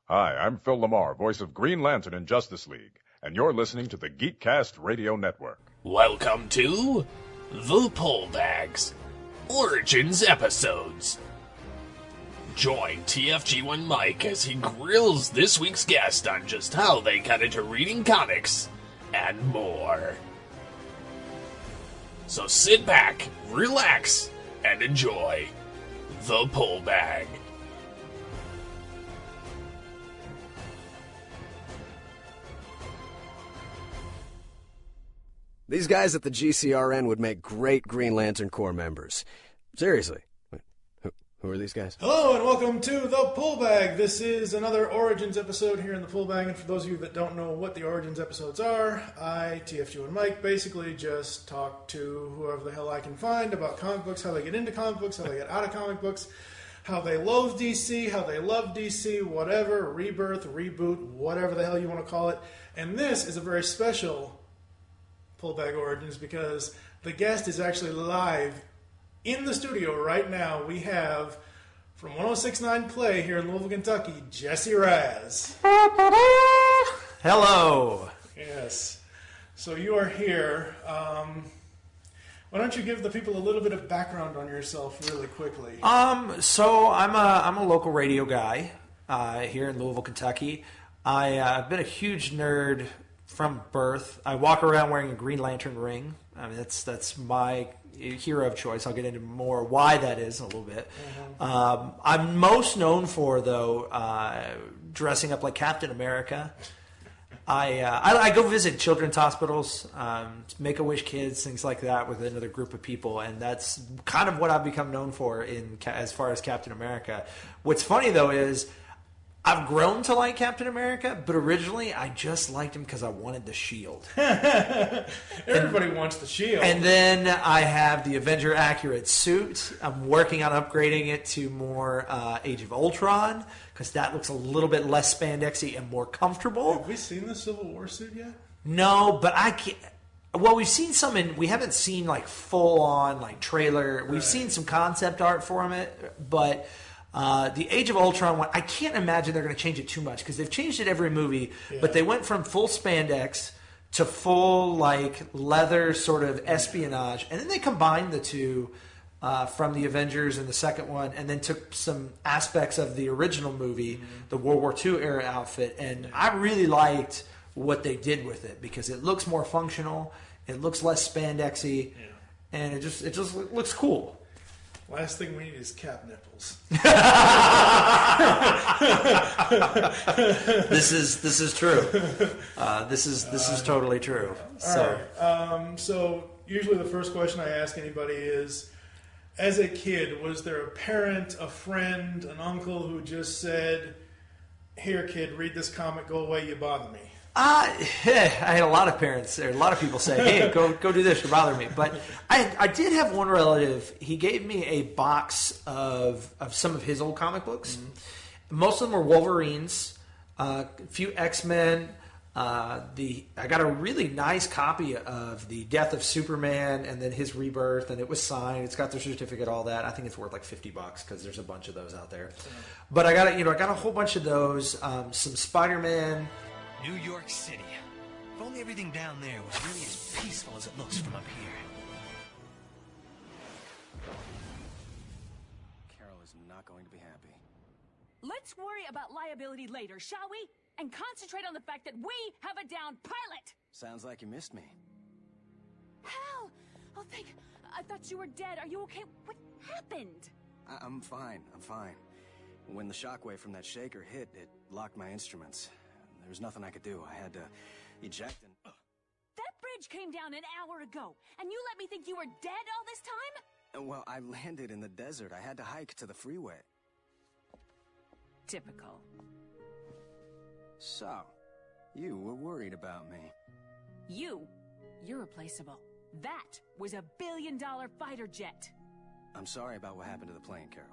Hi, I'm Phil Lamar, voice of Green Lantern in Justice League, and you're listening to the Geekcast Radio Network. Welcome to The Pullbags Origins Episodes. Join TFG1 Mike as he grills this week's guest on just how they got into reading comics and more. So sit back, relax, and enjoy The Pullbag. These guys at the GCRN would make great Green Lantern Corps members. Seriously. Wait, who are these guys? Hello and welcome to The Pullbag. This is another Origins episode here in The Pullbag. And for those of you that don't know what the Origins episodes are, I, TFG and Mike, basically just talk to whoever the hell I can find about comic books, how they get into comic books, how they get out of comic books, how they loathe DC, how they love DC, whatever, rebirth, reboot, whatever the hell you want to call it. And this is a very special Pullbag Origins because the guest is actually live in the studio right now. We have, from 106.9 Play here in Louisville, Kentucky, Jesse Ras. Hello. Yes. So you are here. Why don't you give the people a little bit of background on yourself really quickly? So I'm a local radio guy here in Louisville, Kentucky. I've been a huge nerd from birth. I walk around wearing a Green Lantern ring. I mean, that's my hero of choice. I'll get into more why that is in a little bit. Mm-hmm. I'm most known for, though, dressing up like Captain America. I go visit children's hospitals, Make-A-Wish kids, things like that, with another group of people, and that's kind of what I've become known for as far as Captain America. What's funny, though, is I've grown to like Captain America, but originally I just liked him because I wanted the shield. Everybody wants the shield. And then I have the Avenger accurate suit. I'm working on upgrading it to more Age of Ultron because that looks a little bit less spandexy and more comfortable. Have we seen the Civil War suit yet? No, but I can't. Well, we've seen some we haven't seen like full on like trailer. We've seen some concept art for it, but the Age of Ultron one, I can't imagine they're going to change it too much because they've changed it every movie, but they went from full spandex to full like leather sort of espionage, and then they combined the two from the Avengers and the second one, and then took some aspects of the original movie, the World War II era outfit, and I really liked what they did with it because it looks more functional, it looks less spandexy, and it just looks cool. Last thing we need is cap nipples. This is true. This is totally true. So, all right. So usually the first question I ask anybody is, as a kid, was there a parent, a friend, an uncle who just said, "Here, kid, read this comic. Go away. You bother me." I had a lot of parents, or a lot of people say, "Hey, go do this, you bother me." But I did have one relative. He gave me a box of some of his old comic books. Mm-hmm. Most of them were Wolverines, a few X-Men. I got a really nice copy of the Death of Superman and then his rebirth, and it was signed. It's got their certificate, all that. I think it's worth like $50 because there's a bunch of those out there. But I got a whole bunch of those. Some Spider-Man. New York City. If only everything down there was really as peaceful as it looks from up here. Carol is not going to be happy. Let's worry about liability later, shall we? And concentrate on the fact that we have a downed pilot! Sounds like you missed me. Hal! Oh, I thought you were dead. Are you okay? What happened? I'm fine. When the shockwave from that shaker hit, it locked my instruments. There was nothing I could do. I had to eject and... That bridge came down an hour ago, and you let me think you were dead all this time? Well, I landed in the desert. I had to hike to the freeway. Typical. So, you were worried about me. You're replaceable. That was a billion-dollar fighter jet. I'm sorry about what happened to the plane, Carol.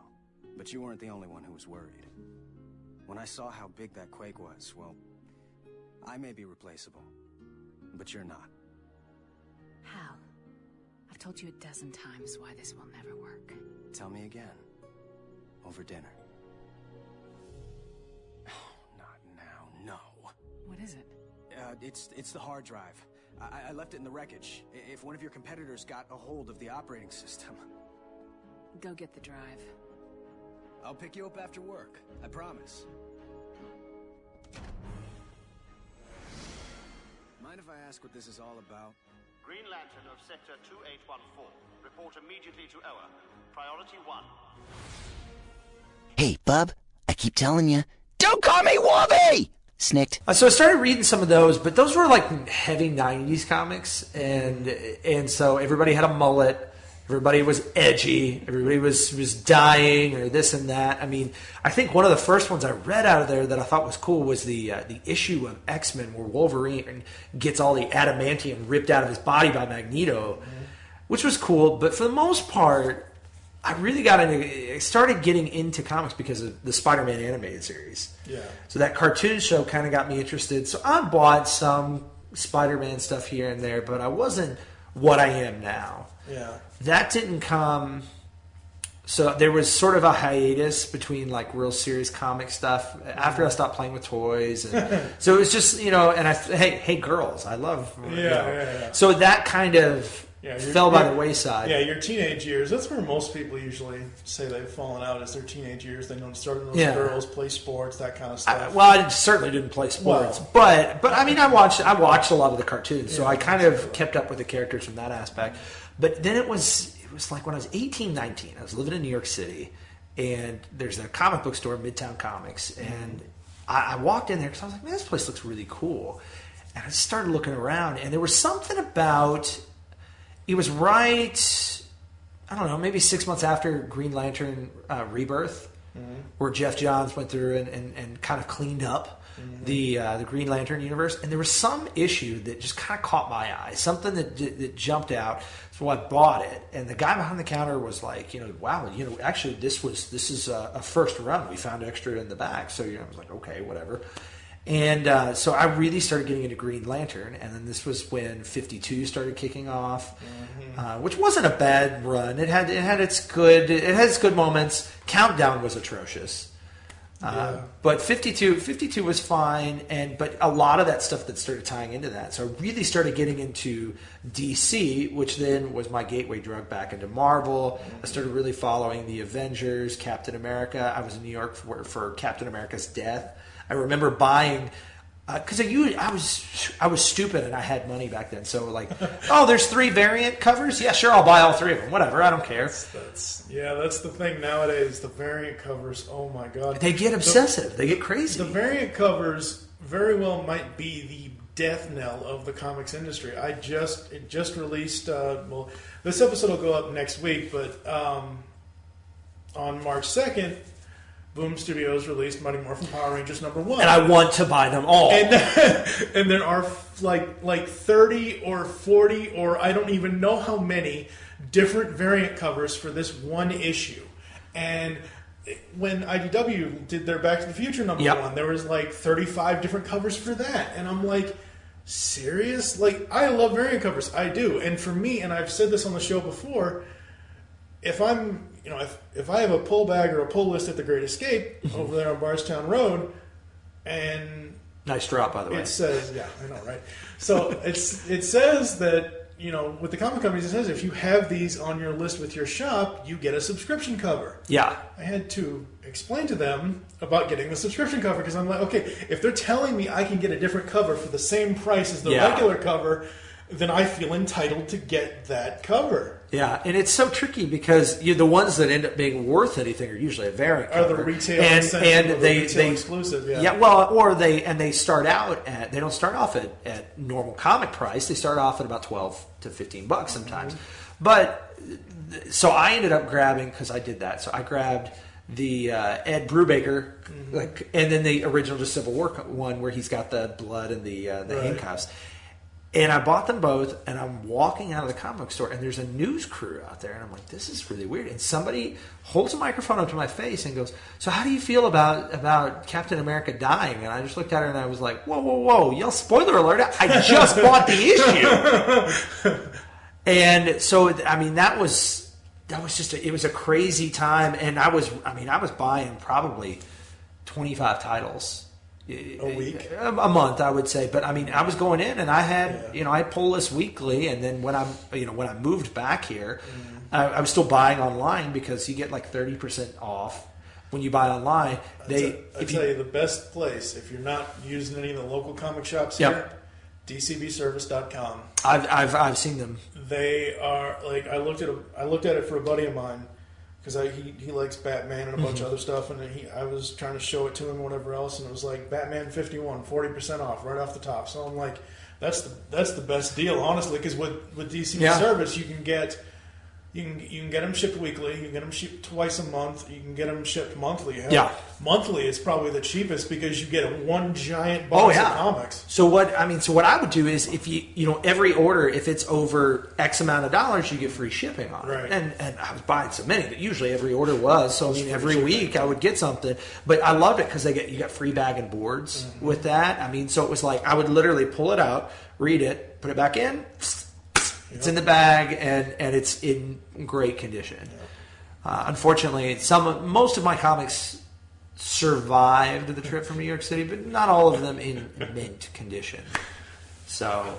But you weren't the only one who was worried. When I saw how big that quake was, well, I may be replaceable, but you're not. Hal, I've told you a dozen times why this will never work. Tell me again. Over dinner. It's the hard drive. I left it in the wreckage. If one of your competitors got a hold of the operating system... Go get the drive. I'll pick you up after work. I promise. Mind if I ask what this is all about? Green Lantern of Sector 2814. Report immediately to Oa. Priority 1. Hey, bub, I keep telling you, don't call me Wolvie! Snicked. So I started reading some of those, but those were like heavy 90s comics, and so everybody had a mullet. Everybody was edgy. Everybody was dying or this and that. I mean, I think one of the first ones I read out of there that I thought was cool was the issue of X-Men where Wolverine gets all the adamantium ripped out of his body by Magneto, which was cool. But for the most part, I started getting into comics because of the Spider-Man animated series. Yeah. So that cartoon show kind of got me interested. So I bought some Spider-Man stuff here and there, but I wasn't what I am now. Yeah. That didn't come. So there was sort of a hiatus between like real serious comic stuff after I stopped playing with toys, and so it was just and hey girls, I love yeah. So that kind of fell by the wayside. Yeah, your teenage years. That's where most people usually say they've fallen out. Is their teenage years. They don't start with those girls, play sports, that kind of stuff. I certainly didn't play sports, but I mean, I watched a lot of the cartoons, so I kind of kept up with the characters from that aspect. But then it was like when I was 18, 19, I was living in New York City, and there's a comic book store, Midtown Comics, and I walked in there because I was like, man, this place looks really cool. And I started looking around, and there was something about, it was right, I don't know, maybe 6 months after Green Lantern Rebirth, where Jeff Johns went through and kind of cleaned up the Green Lantern universe, and there was some issue that just kind of caught my eye, something that jumped out. So I bought it, and the guy behind the counter was like, wow, actually this is a first run. We found extra in the back, so I was like, okay, whatever. And so I really started getting into Green Lantern, and then this was when 52 started kicking off, which wasn't a bad run. It had its good moments. Countdown was atrocious. But 52 was fine, but a lot of that stuff that started tying into that. So I really started getting into DC, which then was my gateway drug back into Marvel. I started really following the Avengers, Captain America. I was in New York for Captain America's death. I remember buying, because I was stupid and I had money back then. So like, there's 3 variant covers? Yeah, sure, I'll buy all 3 of them. Whatever, I don't care. That's the thing nowadays. The variant covers, oh my god. They get obsessive. They get crazy. The variant covers very well might be the death knell of the comics industry. It just released, this episode will go up next week, but on March 2nd, Boom Studios released Mighty Morphin Power Rangers #1. And I want to buy them all. And there are like 30 or 40 or I don't even know how many different variant covers for this one issue. And when IDW did their Back to the Future #1, there was like 35 different covers for that. And I'm like, serious? Like, I love variant covers. I do. And for me, and I've said this on the show before, if I'm, if I have a pull bag or a pull list at the Great Escape over there on Bardstown Road, and nice drop, by the way. It says, yeah, I know, right? So it says that, with the comic companies, it says if you have these on your list with your shop, you get a subscription cover. Yeah. I had to explain to them about getting the subscription cover because I'm like, okay, if they're telling me I can get a different cover for the same price as the regular cover, then I feel entitled to get that cover. Yeah, and it's so tricky because the ones that end up being worth anything are usually a variant cover. Are the retail and they exclusive? Yeah. They start out at, they don't start off at normal comic price. They start off at about $12 to $15 sometimes. But so I ended up grabbing, because I did that. So I grabbed the Ed Brubaker, and then the original just Civil War one where he's got the blood and the handcuffs. And I bought them both, and I'm walking out of the comic book store, and there's a news crew out there, and I'm like, this is really weird. And somebody holds a microphone up to my face and goes, so how do you feel about Captain America dying? And I just looked at her, and I was like, whoa, y'all, spoiler alert, I just bought the issue. And so, I mean, that was just, it was a crazy time, and I was buying probably 25 titles A week? A month, I would say. But I mean, I was going in, and I had I pull this weekly, and then when I moved back here, I was still buying online because you get like 30% off when you buy online. I tell you, the best place if you're not using any of the local comic shops here, dcbservice.com. I've seen them. They are like I looked at it for a buddy of mine because he likes Batman and a bunch of other stuff, and I was trying to show it to him, whatever else, and it was like Batman 51, 40% off right off the top. So I'm like, that's the best deal, honestly, because with DCB Service you can get. You can get them shipped weekly. You can get them shipped twice a month. You can get them shipped monthly. Hell, monthly is probably the cheapest because you get one giant box of comics. So what I would do is if you every order, if it's over X amount of dollars, you get free shipping on it. Right. And I was buying so many that usually every order was. So I mean, every week I would get something. But I loved it because you got free bag and boards with that. I mean, so it was like I would literally pull it out, read it, put it back in. It's in the bag, and it's in great condition. Unfortunately, most of my comics survived the trip from New York City, but not all of them in mint condition. So,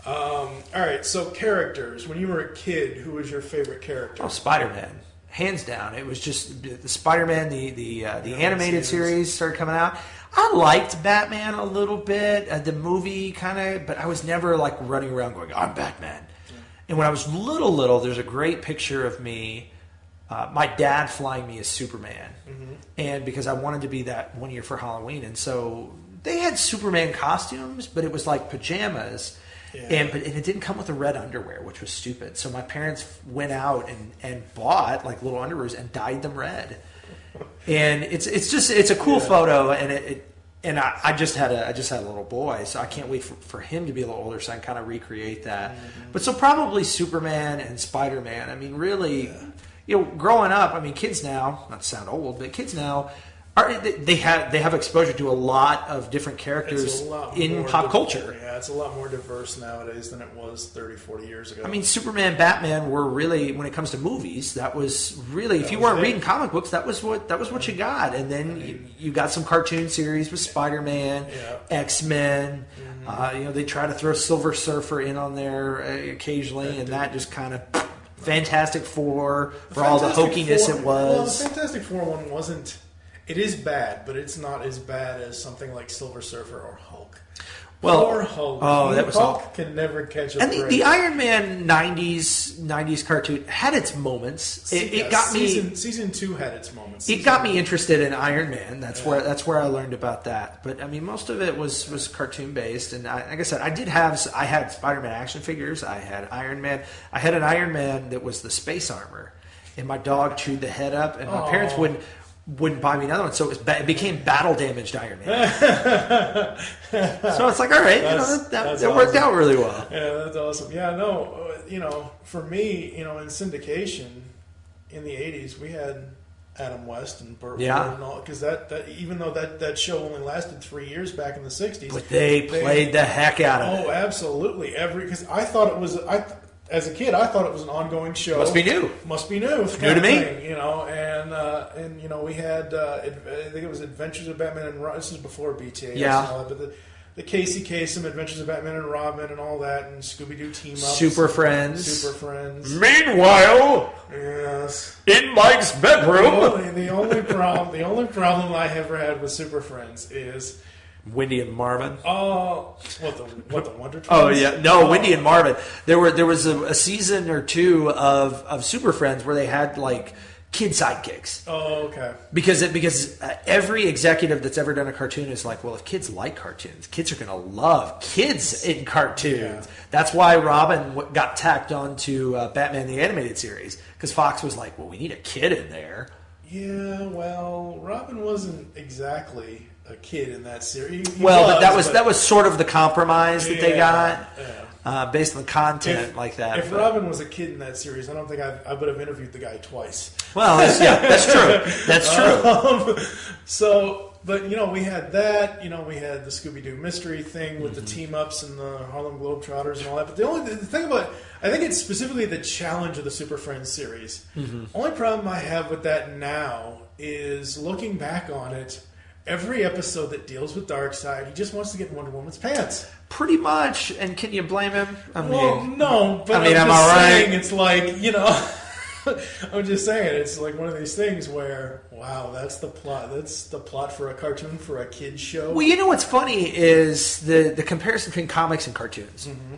all right. So, characters. When you were a kid, who was your favorite character? Oh, Spider-Man, hands down. It was just the Spider-Man. The animated series started coming out. I liked Batman a little bit, the movie kind of, but I was never like running around going, I'm Batman. Yeah. And when I was little, there's a great picture of me, my dad flying me as Superman. And because I wanted to be that one year for Halloween. And so they had Superman costumes, but it was like pajamas. Yeah. And it didn't come with the red underwear, which was stupid. So my parents went out and bought like little underwears and dyed them red. And it's a cool photo, and I just had a little boy, so I can't wait for him to be a little older so I can kind of recreate that. But so probably Superman and Spider-Man. I mean, really, growing up, I mean, kids now, not to sound old, but kids now they have exposure to a lot of different characters in pop culture. Yeah, it's a lot more diverse nowadays than it was 30, 40 years ago. I mean, Superman, Batman were really, when it comes to movies, that was really, if you weren't reading comic books, that was what you got. And then you got some cartoon series with Spider-Man, X-Men. They try to throw Silver Surfer in on there occasionally, and that just kind of Fantastic Four for all the hokiness it was. Well, the Fantastic Four one wasn't. It is bad, but it's not as bad as something like Silver Surfer or Hulk. Or Hulk. Oh, that was Hulk can never catch a break. And the Iron Man 90s cartoon had its moments. It got me. Season 2 had its moments. It got me interested in Iron Man. That's where I learned about that. But I mean, most of it was cartoon based. And like I said, I had Spider-Man action figures. I had Iron Man. I had an Iron Man that was the space armor, and my dog chewed the head up, and my parents wouldn't buy me another one, so it became battle damaged Iron Man. So it's like, all right, that worked out really well. Yeah, that's awesome. Yeah, no, for me, in syndication in the '80s, we had Adam West and Burt Ward and all, because that even though that show only lasted 3 years back in the '60s, but they played the heck out of it. Oh, absolutely, because I thought it was as a kid, I thought it was an ongoing show. Must be new. New to me. And we had I think it was Adventures of Batman and Robin. This is before BTAS and all that, but the Casey Kasem Adventures of Batman and Robin and all that, and Scooby-Doo team-ups. Super Friends. Meanwhile, yes, in Mike's bedroom. The only problem I ever had with Super Friends is Wendy and Marvin. Oh, what the Wonder Twins? Oh yeah, no, Wendy and Marvin. There was a season or two of Super Friends where they had like kid sidekicks. Oh, okay. Because every executive that's ever done a cartoon is like, well, if kids like cartoons, kids are going to love kids in cartoons. Yeah. That's why Robin got tacked onto Batman the Animated Series, because Fox was like, well, we need a kid in there. Yeah, well, Robin wasn't exactly a kid in that series. But that was sort of the compromise that they got, based on the content like that. If Robin was a kid in that series, I don't think I would have interviewed the guy twice. Well, that's true. That's true. But we had that. We had the Scooby-Doo mystery thing with the team-ups and the Harlem Globetrotters and all that. But the thing about, I think it's specifically the challenge of the Super Friends series. Only problem I have with that now is looking back on it, every episode that deals with Darkseid, he just wants to get in Wonder Woman's pants. Pretty much. And can you blame him? No, but I'm am just I saying, right? it's like, you know, I'm just saying, it's like one of these things where, wow, that's the plot. That's the plot for a cartoon for a kid's show. Well, you know what's funny is the comparison between comics and cartoons. Mm-hmm.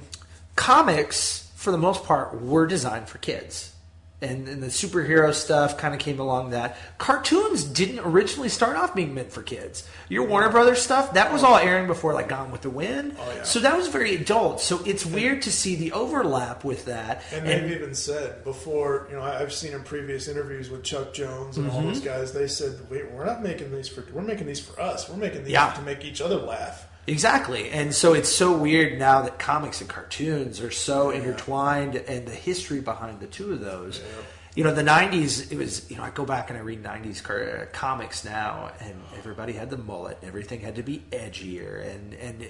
Comics, for the most part, were designed for kids. And the superhero stuff kind of came along that. Cartoons didn't originally start off being meant for kids. Your Warner Brothers stuff, that was all airing before like Gone with the Wind. Oh, yeah. So that was very adult. So it's weird to see the overlap with that. And they've even said before, you know, I've seen in previous interviews with Chuck Jones and all those guys, they said, wait, we're making these for us. We're making these to make each other laugh. Exactly. And so it's so weird now that comics and cartoons are so intertwined, and the history behind the two of those. Yeah. You know, the 90s, it was, you know, I go back and I read 90s comics now, and everybody had the mullet, and everything had to be edgier, and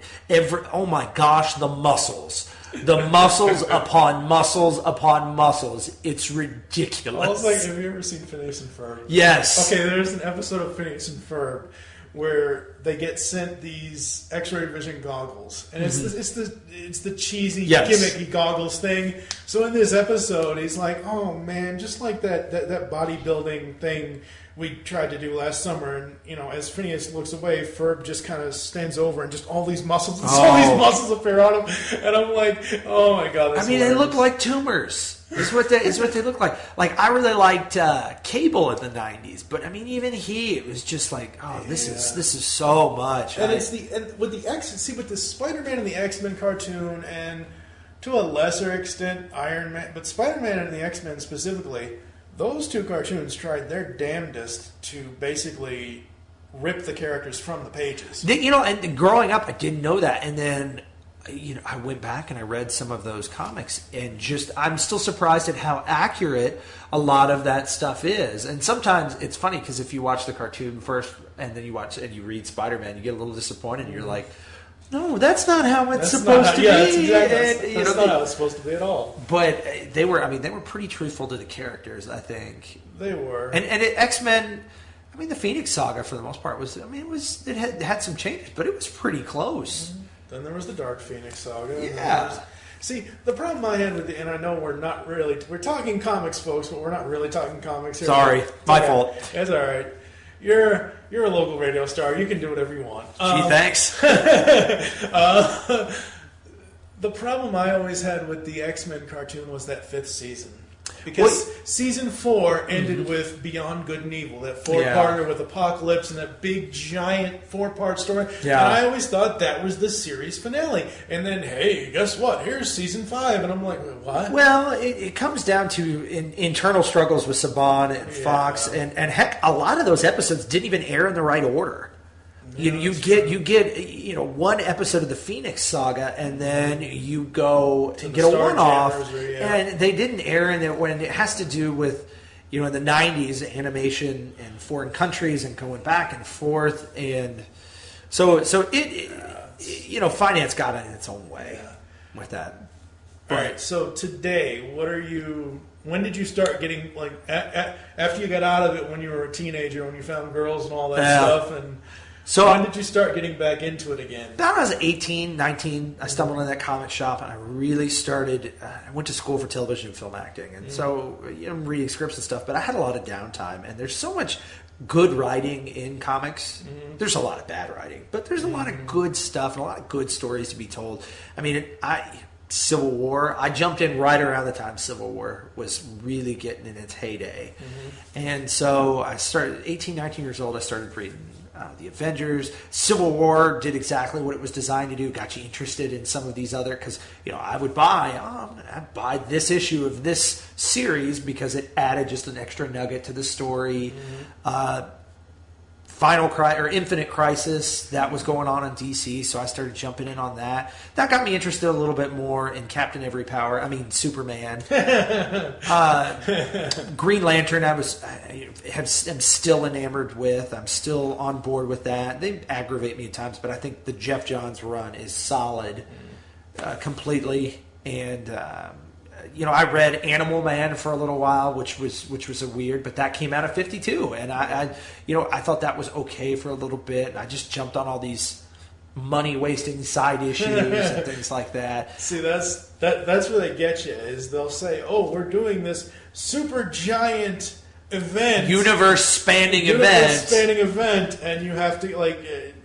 oh my gosh, the muscles. The muscles upon muscles upon muscles. It's ridiculous. I was like, have you ever seen Phineas and Ferb? Yes. Okay, there's an episode of Phineas and Ferb where they get sent these X-ray vision goggles, and it's the cheesy gimmicky goggles thing. So in this episode, he's like, "Oh man, just like that bodybuilding thing we tried to do last summer." And you know, as Phineas looks away, Ferb just kind of stands over, and just all these muscles, all these muscles appear on him, and I'm like, "Oh my god!" That's hilarious. They look like tumors. Is what they look like. Like, I really liked Cable in the 90s, but I mean, even it was just like, oh, this is so much. And with the Spider-Man and the X-Men cartoon, and to a lesser extent Iron Man, but Spider-Man and the X-Men specifically, those two cartoons tried their damnedest to basically rip the characters from the pages. You know, and growing up, I didn't know that, and then, you know, I went back and I read some of those comics, and I'm still surprised at how accurate a lot of that stuff is. And sometimes it's funny because if you watch the cartoon first and then you read Spider-Man, you get a little disappointed, and you're like, no, that's not how it's supposed to be. That's not how it's supposed to be at all. But they were pretty truthful to the characters, I think. They were. And X-Men, I mean, the Phoenix Saga for the most part it had some changes, but it was pretty close. Mm-hmm. Then there was the Dark Phoenix Saga. Yeah. See, the problem I had with and I know we're talking comics, folks, but we're not really talking comics here. Sorry, my fault. It's all right. You're a local radio star. You can do whatever you want. Gee, thanks. The problem I always had with the X-Men cartoon was that 5th season. Because season 4 ended with Beyond Good and Evil, that 4-parter with Apocalypse and that big, giant 4-part story. Yeah. And I always thought that was the series finale. And then, hey, guess what? Here's season 5. And I'm like, what? Well, it comes down to internal struggles with Saban and Fox. And heck, a lot of those episodes didn't even air in the right order. You get one episode of the Phoenix Saga, and then you go and get a one-off, and they didn't air in it when it has to do with, you know, in the 90s, animation in foreign countries and going back and forth, and so it finance got in its own way with that. All right, so today, when did you start getting, like, after you got out of it when you were a teenager, when you found girls and all that stuff, and so when did you start getting back into it again? About when I was 18, 19, I stumbled into that comic shop, and I really started, I went to school for television and film acting, and so, I'm reading scripts and stuff, but I had a lot of downtime, and there's so much good writing in comics. There's a lot of bad writing, but there's a lot of good stuff and a lot of good stories to be told. I mean, Civil War, I jumped in right around the time Civil War was really getting in its heyday. And so I started, 18, 19 years old, I started reading the Avengers. Civil War did exactly what it was designed to do, got you interested in some of these other, because, I'd buy this issue of this series because it added just an extra nugget to the story. Infinite Crisis, that was going on in DC, so I started jumping in on that. That got me interested a little bit more in Captain Superman. Green Lantern, I'm still enamored with. I'm still on board with that. They aggravate me at times, but I think the Jeff Johns run is solid completely, and I read Animal Man for a little while, which was a weird, but that came out of 52, and I thought that was okay for a little bit. And I just jumped on all these money-wasting side issues and things like that. See, that's where they get you, is they'll say, oh, we're doing this super giant event. Universe-spanning event, and you have to, like,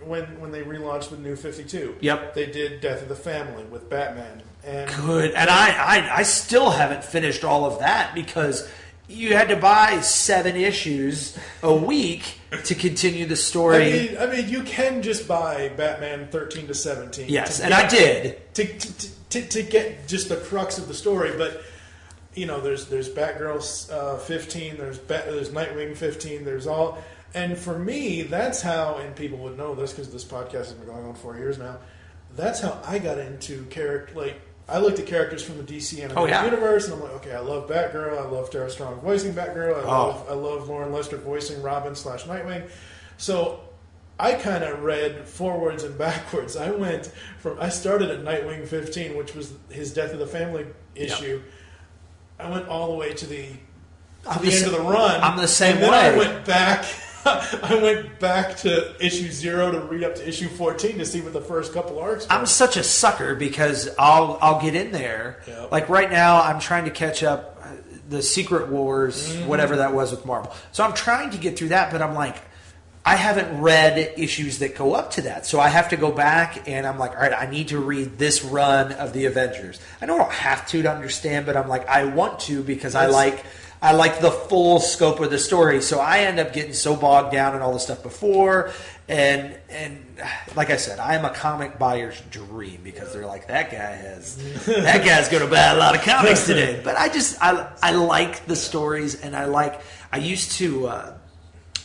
when they relaunched the New 52. Yep. They did Death of the Family with Batman. And good. And I still haven't finished all of that because you had to buy 7 issues a week to continue the story. I mean, you can just buy Batman 13 to 17. Yes, and I did to get just the crux of the story. But there's Batgirl 15, there's Nightwing 15, there's all. And for me, that's how. And people would know this because this podcast has been going on 4 years now. That's how I got into character. Like, I looked at characters from the DC animated universe, and I'm like, okay, I love Batgirl, I love Tara Strong voicing Batgirl, I love Lauren Lester voicing Robin / Nightwing. So I kind of read forwards and backwards. I started at Nightwing 15, which was his Death of the Family issue. Yep. I went all the way to the end of the run. I'm the same way. I went back. I went back to issue 0 to read up to issue 14 to see what the first couple arcs were. I'm such a sucker because I'll get in there. Yep. Like right now, I'm trying to catch up the Secret Wars, whatever that was with Marvel. So I'm trying to get through that, but I'm like, I haven't read issues that go up to that. So I have to go back and I'm like, all right, I need to read this run of the Avengers. I don't have to understand, but I'm like, I want to because I like the full scope of the story, so I end up getting so bogged down in all the stuff before, and like I said, I am a comic buyer's dream because they're like, that guy's going to buy a lot of comics today. But I like the stories, and I used to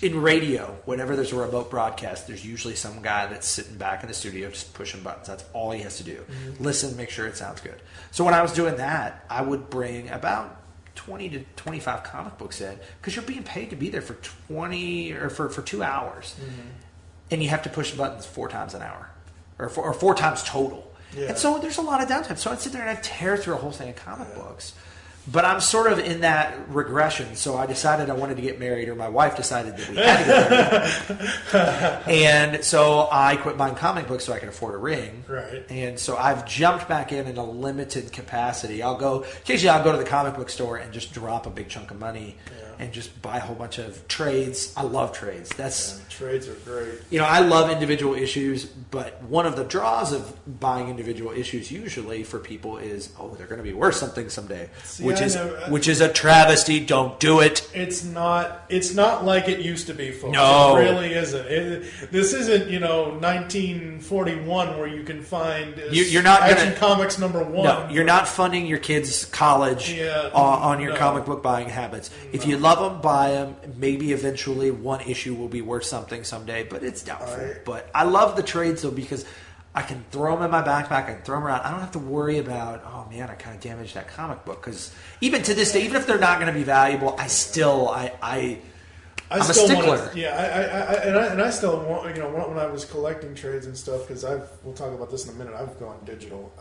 in radio, whenever there's a remote broadcast, there's usually some guy that's sitting back in the studio just pushing buttons. That's all he has to do. Listen, make sure it sounds good. So when I was doing that, I would bring about 20 to 25 comic books in because you're being paid to be there for 20 or for 2 hours, and you have to push buttons 4 times an hour, or 4 times total. Yeah. And so there's a lot of downtime. So I'd sit there and I'd tear through a whole thing of comic books. But I'm sort of in that regression, so I decided I wanted to get married, or my wife decided that we had to get married. And so I quit buying comic books so I could afford a ring. Right. And so I've jumped back in a limited capacity. Occasionally I'll go to the comic book store and just drop a big chunk of money and just buy a whole bunch of trades. I love trades. Trades are great. I love individual issues, but one of the draws of buying individual issues usually for people is, they're going to be worth something someday, which is a travesty. Don't do it. It's not like it used to be, folks. No. It really isn't. This isn't 1941 where you can find you're not Action Comics #1. No, you're not funding your kids' college on your comic book buying habits. If you love them, buy them. Maybe eventually one issue will be worth something someday, but it's doubtful. But I love the trades though because I can throw them in my backpack. I can throw them around. I don't have to worry about, I kind of damaged that comic book. Because even to this day, even if they're not going to be valuable, I'm a stickler. I still want, when I was collecting trades and stuff, because we'll talk about this in a minute, I've gone digital.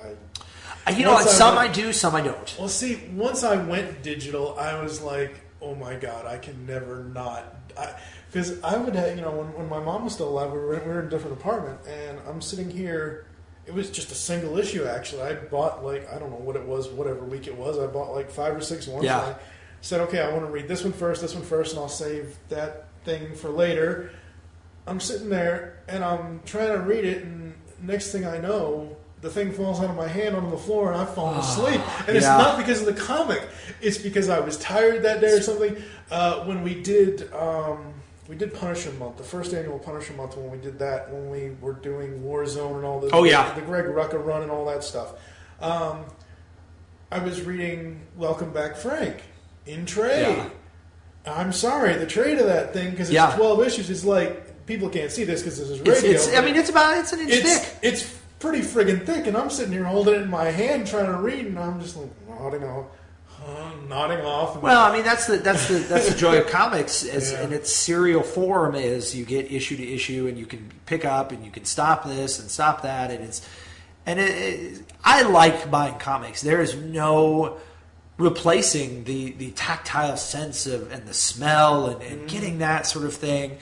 Some I do, some I don't. Well, see, once I went digital, I was like, oh my God, I can never not. Because I would have, when my mom was still alive, we were in a different apartment, and I'm sitting here. It was just a single issue, actually. I bought, I don't know what it was, whatever week it was. I bought 5 or 6 ones. Yeah. I said, okay, I want to read this one first, and I'll save that thing for later. I'm sitting there, and I'm trying to read it, and next thing I know, the thing falls out of my hand onto the floor, and I've fallen asleep. And it's not because of the comic. It's because I was tired that day or something. When we did Punisher Month, the first annual Punisher Month, when we did that, when we were doing Warzone and all this, the Greg Rucka run and all that stuff. I was reading Welcome Back, Frank in trade. Yeah. I'm sorry, the trade of that thing, because it's 12 issues, is like, people can't see this because this is radio. It's an inch thick. It's pretty friggin' thick, and I'm sitting here holding it in my hand trying to read, and I'm just like nodding off. Well, that's the joy of comics, in its serial form is you get issue to issue, and you can pick up and you can stop this and stop that, I like buying comics. There is no replacing the tactile sense of and the smell and getting that sort of thing.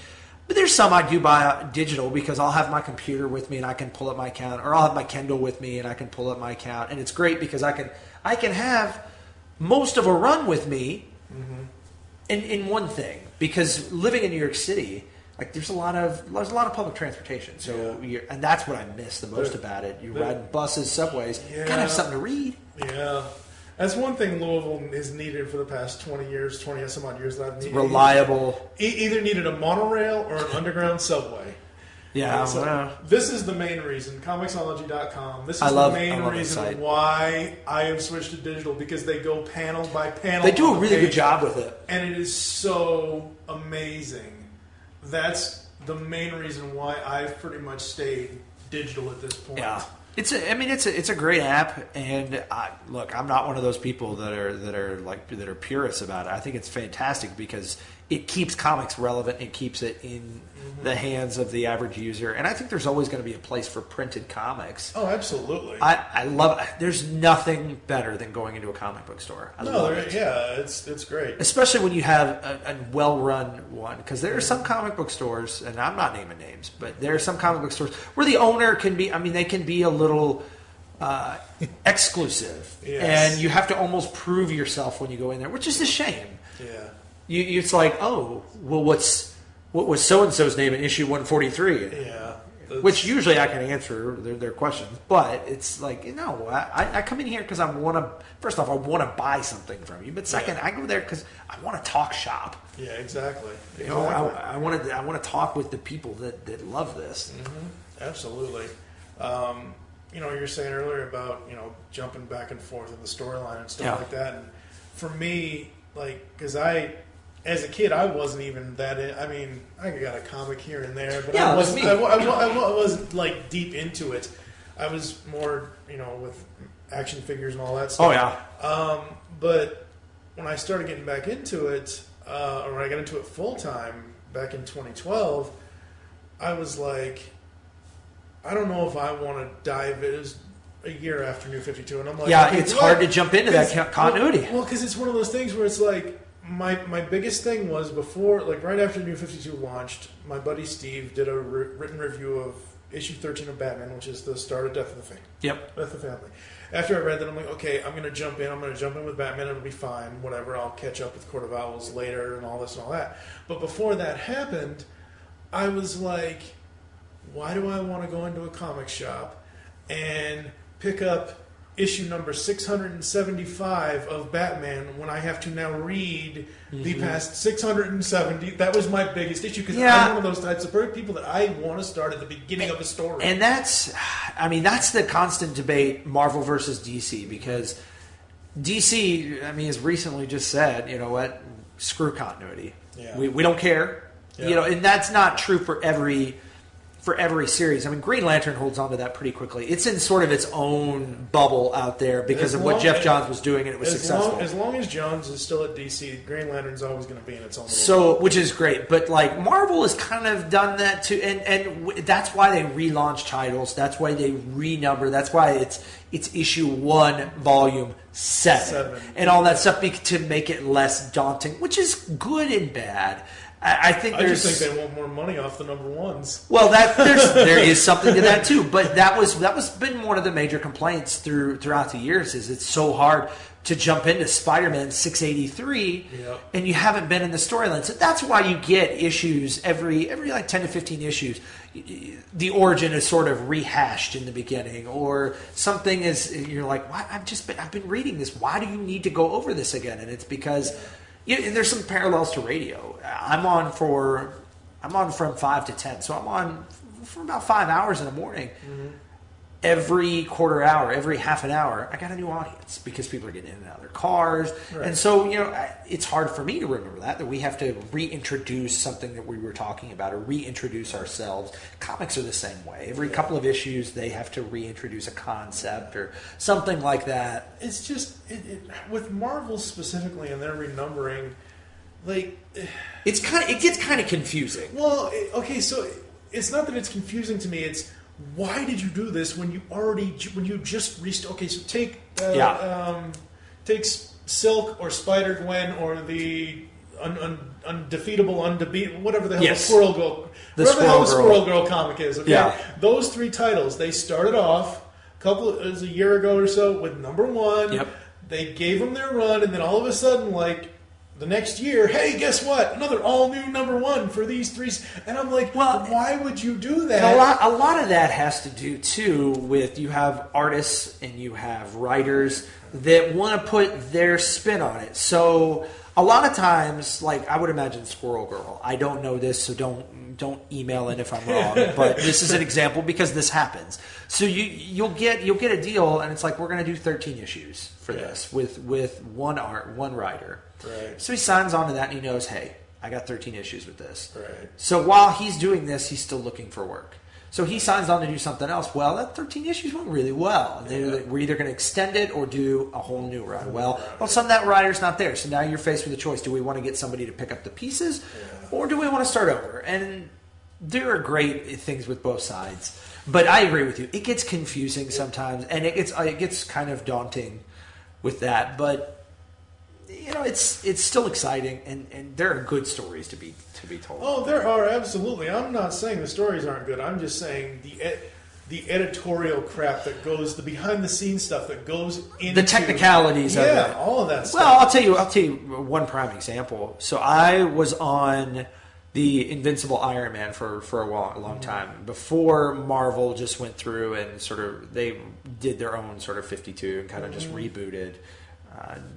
But there's some I do buy digital because I'll have my computer with me and I can pull up my account, or I'll have my Kindle with me and I can pull up my account, and it's great because I can have most of a run with me in one thing. Because living in New York City, like there's a lot of public transportation, so and that's what I miss the most about it. You ride buses, subways, you gotta have something to read. Yeah. That's one thing Louisville has needed for the past 20 some odd years. That I've needed. Reliable. Either needed a monorail or an underground subway. Yeah. So this is the main reason. Comixology.com. This is the main reason why I have switched to digital, because they go panel by panel. They do a really good job with it. And it is so amazing. That's the main reason why I've pretty much stayed digital at this point. Yeah. It's a great app, and look, I'm not one of those people that are purists about it. I think it's fantastic because it keeps comics relevant and keeps it in the hands of the average user. And I think there's always going to be a place for printed comics. Oh, absolutely. I love it. There's nothing better than going into a comic book store. I love it. Yeah, it's great. Especially when you have a well-run one. Because there are some comic book stores, and I'm not naming names, but there are some comic book stores where the owner can be, they can be a little exclusive. Yes. And you have to almost prove yourself when you go in there, which is a shame. Yeah. It's like, oh, well, what was so-and-so's name in issue 143? Yeah. Which usually I can answer their questions. But it's like, I come in here because I want to, first off, I want to buy something from you. But second, I go there because I want to talk shop. Yeah, exactly. I want to talk with the people that love this. Mm-hmm. Absolutely. You're saying earlier about, jumping back and forth in the storyline and stuff like that. And for me, because as a kid, I wasn't even that. I got a comic here and there, but I wasn't. I wasn't deep into it. I was more, with action figures and all that stuff. Oh yeah. But when I started getting back into it, or when I got into it full time back in 2012, I was like, I don't know if I want to dive. It was a year after New 52, and I'm like, yeah, it's hard to jump into that continuity. Well, because it's one of those things where it's like. My biggest thing was before, right after New 52 launched, my buddy Steve did a written review of issue 13 of Batman, which is the start of Death of the Family. Yep. Death of the Family. After I read that, I'm like, okay, I'm going to jump in. I'm going to jump in with Batman. It'll be fine. Whatever. I'll catch up with Court of Owls later and all this and all that. But before that happened, I was like, why do I want to go into a comic shop and pick up issue number 675 of Batman when I have to now read the past 670. That was my biggest issue because I'm one of those types of people that I want to start at the beginning of a story. And that's the constant debate, Marvel versus DC, because DC, has recently just said, you know what, screw continuity. Yeah. We don't care. Yeah. And that's not true for every series. Green Lantern holds on to that pretty quickly. It's in sort of its own bubble out there because of what Jeff Johns was doing, and it was successful. As long as Johns is still at DC, Green Lantern's always going to be in its own bubble. Which is great. But Marvel has kind of done that too, and that's why they relaunch titles. That's why they renumber. That's why it's issue 1, volume 7. And all that stuff to make it less daunting, which is good and bad. I just think they want more money off the number ones. Well, there is something to that too, but that was been one of the major complaints throughout the years. Is it's so hard to jump into Spider-Man 683, and you haven't been in the storyline. So that's why you get issues every 10 to 15 issues. The origin is sort of rehashed in the beginning, or something you're like, why? I've been reading this. Why do you need to go over this again? And it's because. Yeah, there's some parallels to radio. I'm on from 5 to 10, so I'm on for about 5 hours in the morning. Mm-hmm. Every quarter hour, every half an hour, I got a new audience because people are getting in and out of their cars. Right. And so, it's hard for me to remember that we have to reintroduce something that we were talking about or reintroduce ourselves. Comics are the same way. Every couple of issues, they have to reintroduce a concept or something like that. It's just, with Marvel specifically and their renumbering, it gets kind of confusing. Well, okay, so it's not that it's confusing to me, it's why did you do this when you just reached? Okay, so take Silk or Spider-Gwen or the undefeatable, undebeatable, whatever the hell the Squirrel Girl, whatever the hell the Squirrel Girl comic is. Okay, those 3 titles they started off it was a year ago or so with #1. Yep. They gave them their run, and then all of a sudden, like the next year, hey, guess what? Another all-new #1 for these 3. And I'm like, well, why would you do that? A lot of that has to do, too, with you have artists and you have writers that want to put their spin on it. So a lot of times, like I would imagine Squirrel Girl. I don't know this, so don't email in if I'm wrong. But this is an example because this happens. So you'll get a deal, and it's like we're going to do 13 issues for this with one writer. Right. So he signs on to that, and he knows, hey, I got 13 issues with this. Right. So while he's doing this, he's still looking for work. So he signs on to do something else. Well, that 13 issues went really well. We're either going to extend it or do a whole new run. Well, all of a sudden that writer's not there. So now you're faced with a choice. Do we want to get somebody to pick up the pieces or do we want to start over? And there are great things with both sides. But I agree with you. It gets confusing sometimes, and it gets kind of daunting with that. But you know, it's still exciting, and there are good stories to be told. Oh, there are, absolutely. I'm not saying the stories aren't good. I'm just saying the editorial crap that goes, the behind the scenes stuff that goes into the technicalities of it. Yeah, all of that stuff. Well, I'll tell you one prime example. So I was on the Invincible Iron Man for a long time before Marvel just went through and sort of they did their own sort of 52 and kind of just rebooted.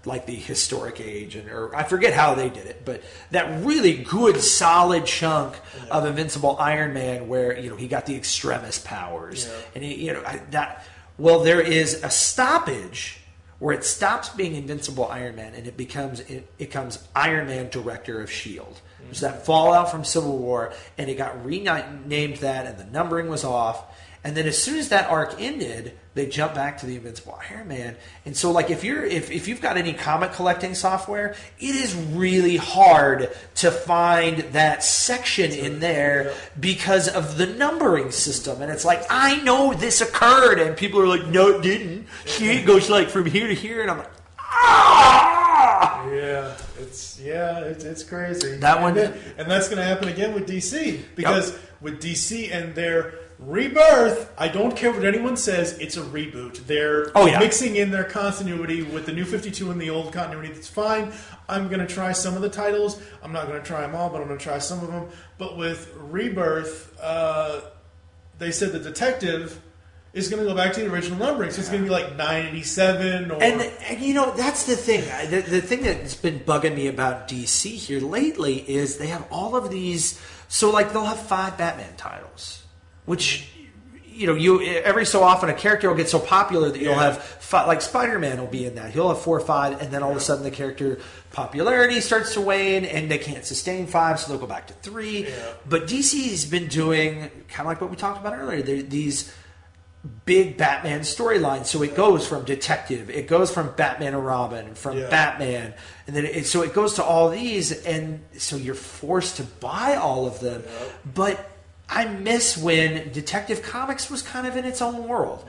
Like the historic age, or I forget how they did it, but that really good, solid chunk of Invincible Iron Man, where he got the extremis powers, and there is a stoppage where it stops being Invincible Iron Man and it becomes Iron Man Director of S.H.I.E.L.D. There's that fallout from Civil War, and it got renamed that, and the numbering was off. And then as soon as that arc ended, they jumped back to the Invincible Iron Man. And so, like, if you've got any comic collecting software, it is really hard to find that section in there because of the numbering system. And it's like, I know this occurred, and people are like, no, it didn't. It goes like from here to here, and I'm like, ah! Yeah, it's crazy. That one, and that's going to happen again with DC because with DC and their Rebirth, I don't care what anyone says, it's a reboot. They're mixing in their continuity with the new 52 and the old continuity. That's fine. I'm going to try some of the titles. I'm not going to try them all, but I'm going to try some of them. But with Rebirth, they said the Detective is going to go back to the original numbering. So it's going to be like 987 or... And that's the thing. The thing that's been bugging me about DC here lately is they have all of these... So, like, they'll have 5 Batman titles. Which, you every so often a character will get so popular that you'll have 5, like Spider-Man will be in that. He'll have 4 or 5, and then all of a sudden the character popularity starts to wane, and they can't sustain 5, so they'll go back to 3. Yeah. But DC's been doing kind of like what we talked about earlier. These big Batman storylines. So it goes from Detective, it goes from Batman and Robin, from Batman, and then so it goes to all these, and so you're forced to buy all of them. But I miss when Detective Comics was kind of in its own world.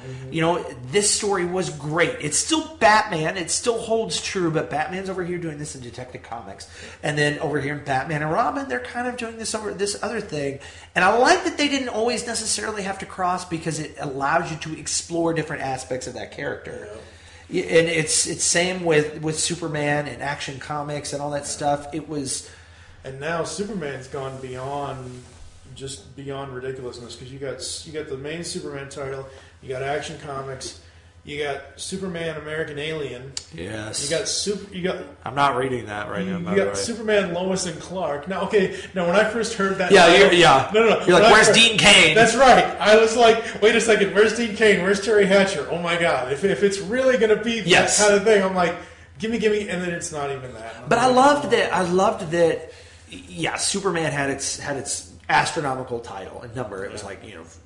This story was great. It's still Batman. It still holds true, but Batman's over here doing this in Detective Comics. And then over here in Batman and Robin, they're kind of doing this other thing. And I like that they didn't always necessarily have to cross because it allows you to explore different aspects of that character. Yeah. And it's same with Superman and Action Comics and all that stuff. It was... And now Superman's gone beyond ridiculousness because you got the main Superman title, you got Action Comics, you got Superman American Alien. Yes. You got. I'm not reading that right now. You got Superman Lois and Clark. Now, when I first heard that, No. You're like, where's Dean Cain? That's right. I was like, wait a second, where's Dean Cain? Where's Terry Hatcher? Oh my God! If it's really going to be that kind of thing, I'm like, gimme, and then it's not even that. But I loved that. Yeah, Superman had its astronomical title and number. It was like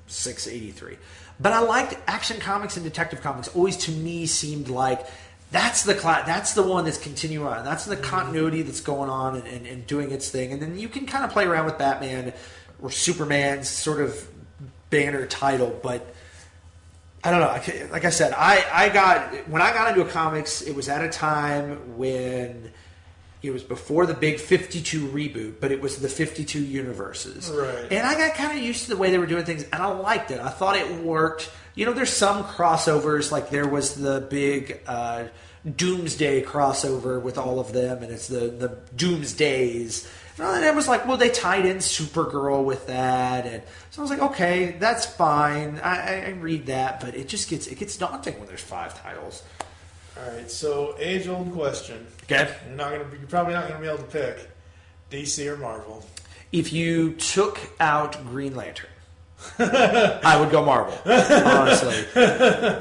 683. But I liked Action Comics and Detective Comics. Always to me seemed like that's the one that's continuing on. That's the continuity that's going on and doing its thing. And then you can kind of play around with Batman or Superman's sort of banner title. But I don't know. Like I said, when I got into comics, it was at a time when it was before the big 52 reboot, but it was the 52 universes. Right. And I got kind of used to the way they were doing things, and I liked it. I thought it worked. There's some crossovers, like there was the big Doomsday crossover with all of them, and it's the Doomsdays. And it was like, well, they tied in Supergirl with that, and so I was like, okay, that's fine. I read that, but it gets daunting when there's 5 titles. All right, so age-old question. Okay. You're probably not going to be able to pick DC or Marvel. If you took out Green Lantern, I would go Marvel, honestly.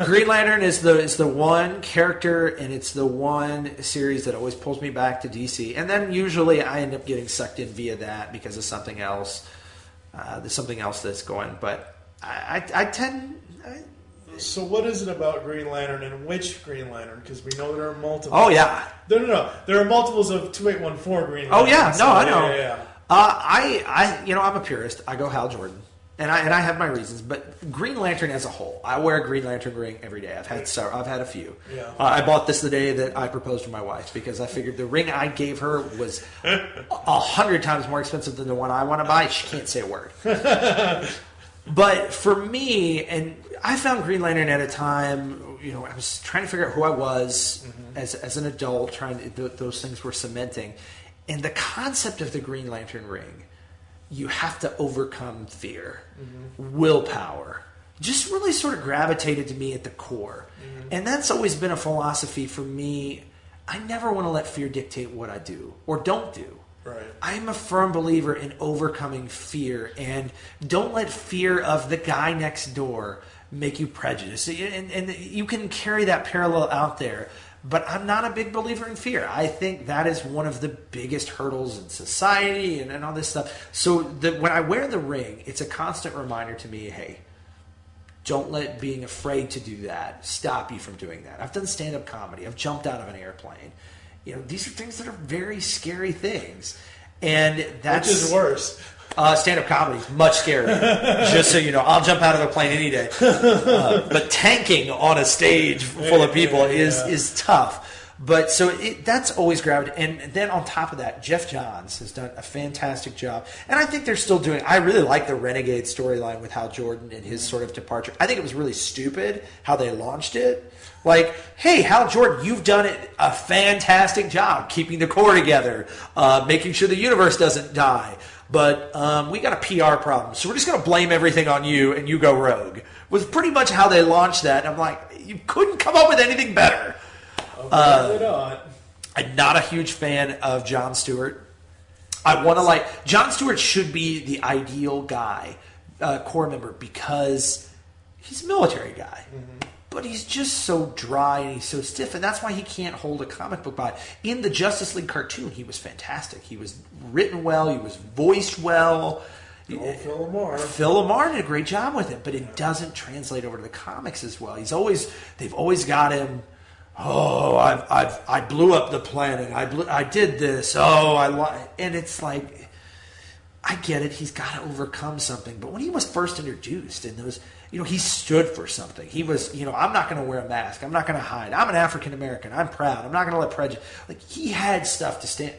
Green Lantern is the one character, and it's the one series that always pulls me back to DC. And then usually I end up getting sucked in via that because of something else. There's something else that's going. But I tend... So what is it about Green Lantern, and which Green Lantern? Because we know there are multiples. Oh, yeah. No. There are multiples of 2814 Green Lantern. Oh, yeah. No, I know. Yeah. I'm a purist. I go Hal Jordan. And I have my reasons, but Green Lantern as a whole, I wear a Green Lantern ring every day. I've had a few. Yeah. I bought this the day that I proposed to my wife because I figured the ring I gave her was 100 times more expensive than the one I want to buy. She can't say a word. But for me, and I found Green Lantern at a time, I was trying to figure out who I was as an adult. Those things were cementing, and the concept of the Green Lantern ring. You have to overcome fear, willpower. Just really sort of gravitated to me at the core. And that's always been a philosophy for me. I never want to let fear dictate what I do or don't do. Right. I'm a firm believer in overcoming fear, and don't let fear of the guy next door make you prejudiced. And you can carry that parallel out there. But I'm not a big believer in fear. I think that is one of the biggest hurdles in society and all this stuff. So when I wear the ring, it's a constant reminder to me, hey, don't let being afraid to do that stop you from doing that. I've done stand-up comedy. I've jumped out of an airplane. These are things that are very scary things. And that's... Which is worse? Stand-up comedy is much scarier. Just so you know, I'll jump out of a plane any day. But tanking on a stage full of people is tough. But so that's always gravitated. And then on top of that, Jeff Johns has done a fantastic job. And I think they're still doing... I really like the Renegade storyline with Hal Jordan and his sort of departure. I think it was really stupid how they launched it. Like, hey, Hal Jordan, you've done a fantastic job keeping the core together, making sure the universe doesn't die. But we got a PR problem, so we're just going to blame everything on you, and you go rogue. Was pretty much how they launched that. And I'm like, you couldn't come up with anything better. I'm not a huge fan of Jon Stewart. Jon Stewart should be the ideal guy, core member, because he's a military guy. But he's just so dry and he's so stiff, and that's why he can't hold a comic book by. In the Justice League cartoon, he was fantastic. He was written well. He was voiced well. Phil Lamar. Phil Lamar did a great job with it, but it doesn't translate over to the comics as well. They've always got him. Oh, I blew up the planet. I did this. And it's like, I get it. He's got to overcome something. But when he was first introduced, and there was. He stood for something. He was, I'm not going to wear a mask. I'm not going to hide. I'm an African American. I'm proud. I'm not going to let prejudice. Like, he had stuff to stand.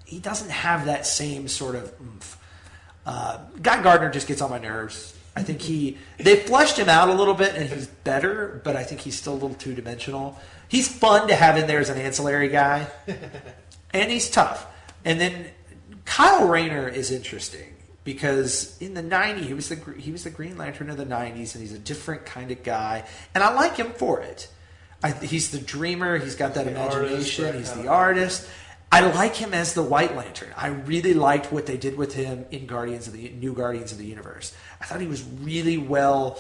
He doesn't have that same sort of oomph. Guy Gardner just gets on my nerves. I think they fleshed him out a little bit, and he's better, but I think he's still a little two-dimensional. He's fun to have in there as an ancillary guy, and he's tough. And then Kyle Rayner is interesting. Because in the 90s, he was the Green Lantern of the 90s, and he's a different kind of guy. And I like him for it. He's the dreamer. He's got that imagination. He's the artist. I like him as the White Lantern. I really liked what they did with him in New Guardians of the Universe. I thought he was really well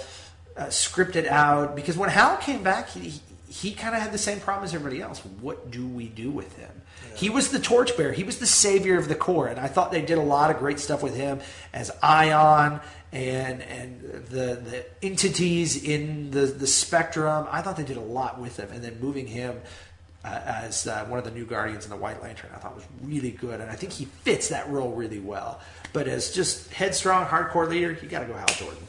scripted out. Because when Hal came back, he kind of had the same problem as everybody else. What do we do with him? He was the torchbearer. He was the savior of the core, and I thought they did a lot of great stuff with him as Ion and the entities in the spectrum. I thought they did a lot with him, and then moving him as one of the new Guardians in the White Lantern, I thought was really good, and I think he fits that role really well. But as just headstrong, hardcore leader, you got to go Hal Jordan.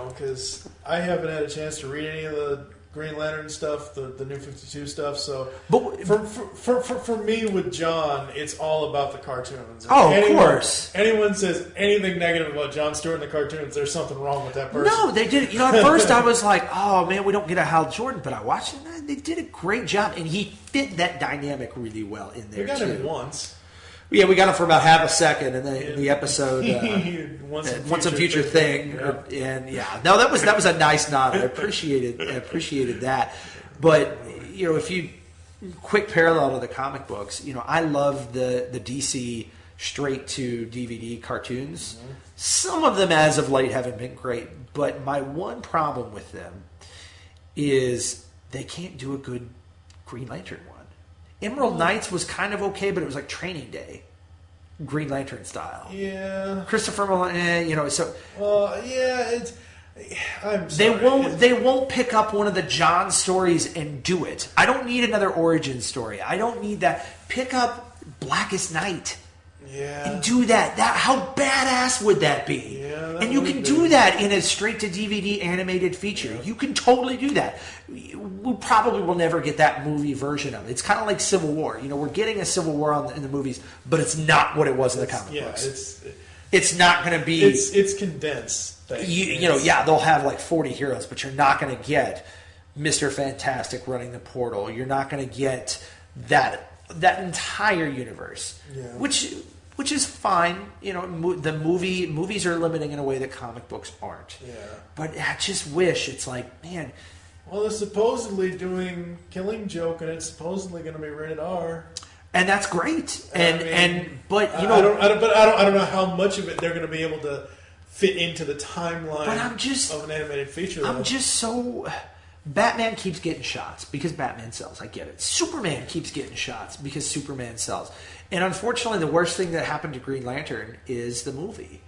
Because I haven't had a chance to read any of the Green Lantern stuff, the New 52 stuff. So, but for me with John, it's all about the cartoons. Of course. Anyone says anything negative about John Stewart and the cartoons, there's something wrong with that person. No, they did. At first I was like, oh man, we don't get a Hal Jordan, but I watched it. And they did a great job, and he fit that dynamic really well in there. We got him once. Yeah, we got him for about half a second, and then in the episode, once a future thing, and no, that was a nice nod. I appreciated that. But if you quick parallel to the comic books, I love the DC straight to DVD cartoons. Mm-hmm. Some of them, as of late, haven't been great. But my one problem with them is they can't do a good Green Lantern one. Emerald Knights was kind of okay, but it was like Training Day, Green Lantern style. Yeah. Christopher Nolan, so. It's. I'm sorry. They won't pick up one of the John stories and do it. I don't need another origin story. I don't need that. Pick up Blackest Night. Yeah. And do that. How badass would that be? Yeah, and you can do that in a straight-to-DVD animated feature. Yeah. You can totally do that. We probably will never get that movie version of it. It's kind of like Civil War. We're getting a Civil War in the movies, but it's not what it was in the comic books. It's not going to be... It's condensed. They'll have like 40 heroes, but you're not going to get Mr. Fantastic running the portal. You're not going to get that entire universe, which is fine. The movies are limiting in a way that comic books aren't. Yeah. But I just wish it's like, man. Well, they're supposedly doing Killing Joke, and it's supposedly going to be rated R. And that's great. I don't know how much of it they're going to be able to fit into the timeline of an animated feature. I'm just so. Batman keeps getting shots because Batman sells. I get it. Superman keeps getting shots because Superman sells. And unfortunately, the worst thing that happened to Green Lantern is the movie,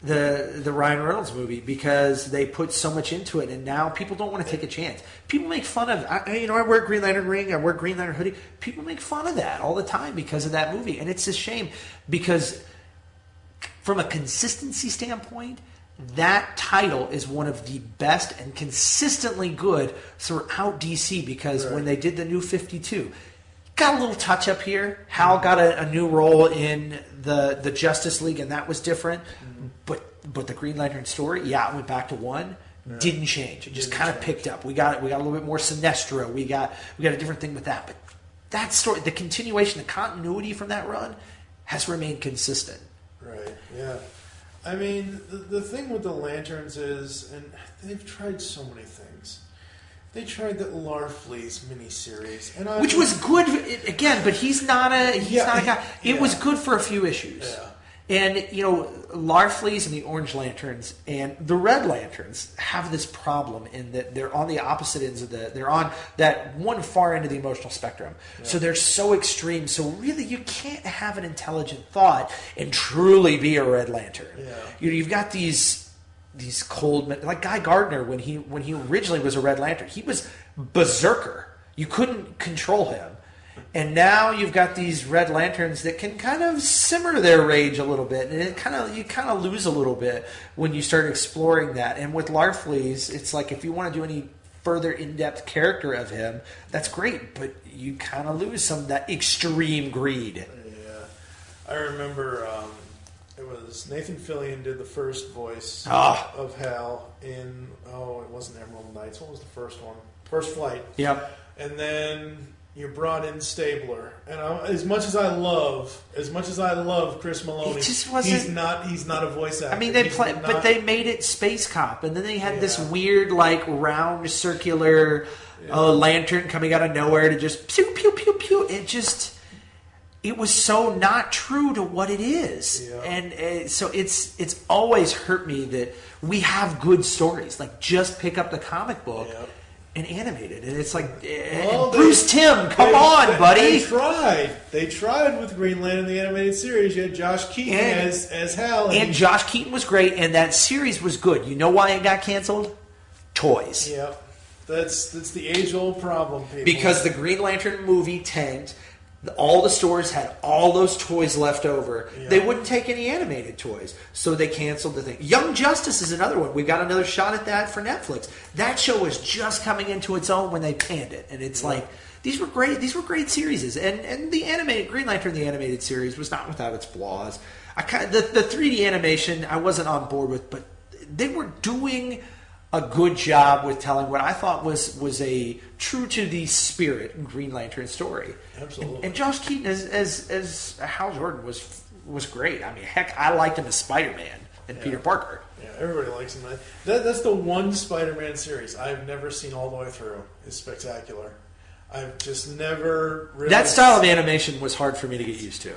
the Ryan Reynolds movie, because they put so much into it, and now people don't want to take a chance. People make fun of. I wear a Green Lantern ring. I wear a Green Lantern hoodie. People make fun of that all the time because of that movie, and it's a shame because from a consistency standpoint, that title is one of the best and consistently good throughout DC because when they did the New 52, got a little touch up here. Hal got a new role in the Justice League, and that was different. Mm-hmm. But the Green Lantern story, it went back to one. Yeah. Didn't change. It just kind of picked up. We got a little bit more Sinestro. We got a different thing with that. But that story, the continuation, the continuity from that run has remained consistent. Right. Yeah. I mean, the thing with the Lanterns is, and they've tried so many things. They tried the Larfleeze miniseries, which was good again, but he's not a guy. It was good for a few issues. Yeah. And Larfleeze and the Orange Lanterns and the Red Lanterns have this problem in that they're on the opposite ends of they're on that one far end of the emotional spectrum. Yeah. So they're so extreme. So really, you can't have an intelligent thought and truly be a Red Lantern. Yeah. You've got these cold men, like Guy Gardner when he originally was a Red Lantern, he was berserker. You couldn't control him. And now you've got these Red Lanterns that can kind of simmer their rage a little bit, and you kind of lose a little bit when you start exploring that. And with Larfleeze, it's like if you want to do any further in-depth character of him, that's great, but you kind of lose some of that extreme greed. Yeah, I remember it was Nathan Fillion did the first voice of Hal in it wasn't Emerald Knights. What was the first one? First Flight. Yep. And then you brought in Stabler, and as much as I love Chris Maloney, he's not a voice actor. I mean, but they made it Space Cop, and then they had this weird, like, round, circular lantern coming out of nowhere to just pew pew pew pew. It was so not true to what it is, and so it's always hurt me that we have good stories. Like, just pick up the comic book. And animated, and it's like Bruce Timm, come on, buddy. They tried with Green Lantern the animated series. You had Josh Keaton as Hal, and Josh Keaton was great, and that series was good. You know why it got canceled? Toys. Yep, that's the age old problem. People. Because the Green Lantern movie tanked. All the stores had all those toys left over. Yeah. They wouldn't take any animated toys, so they canceled the thing. Young Justice is another one. We got another shot at that for Netflix. That show was just coming into its own when they panned it, and it's like these were great. These were great series, and the animated Green Lantern, the animated series, was not without its flaws. The 3D animation I wasn't on board with, but they were doing a good job with telling what I thought was a true to the spirit Green Lantern story. Absolutely. And Josh Keaton as Hal Jordan was great. I mean, heck, I liked him as Spider-Man and Peter Parker. Yeah, everybody likes him. That's the one Spider-Man series I've never seen all the way through. It's spectacular. I've just never really... That style of animation was hard for me to get used to.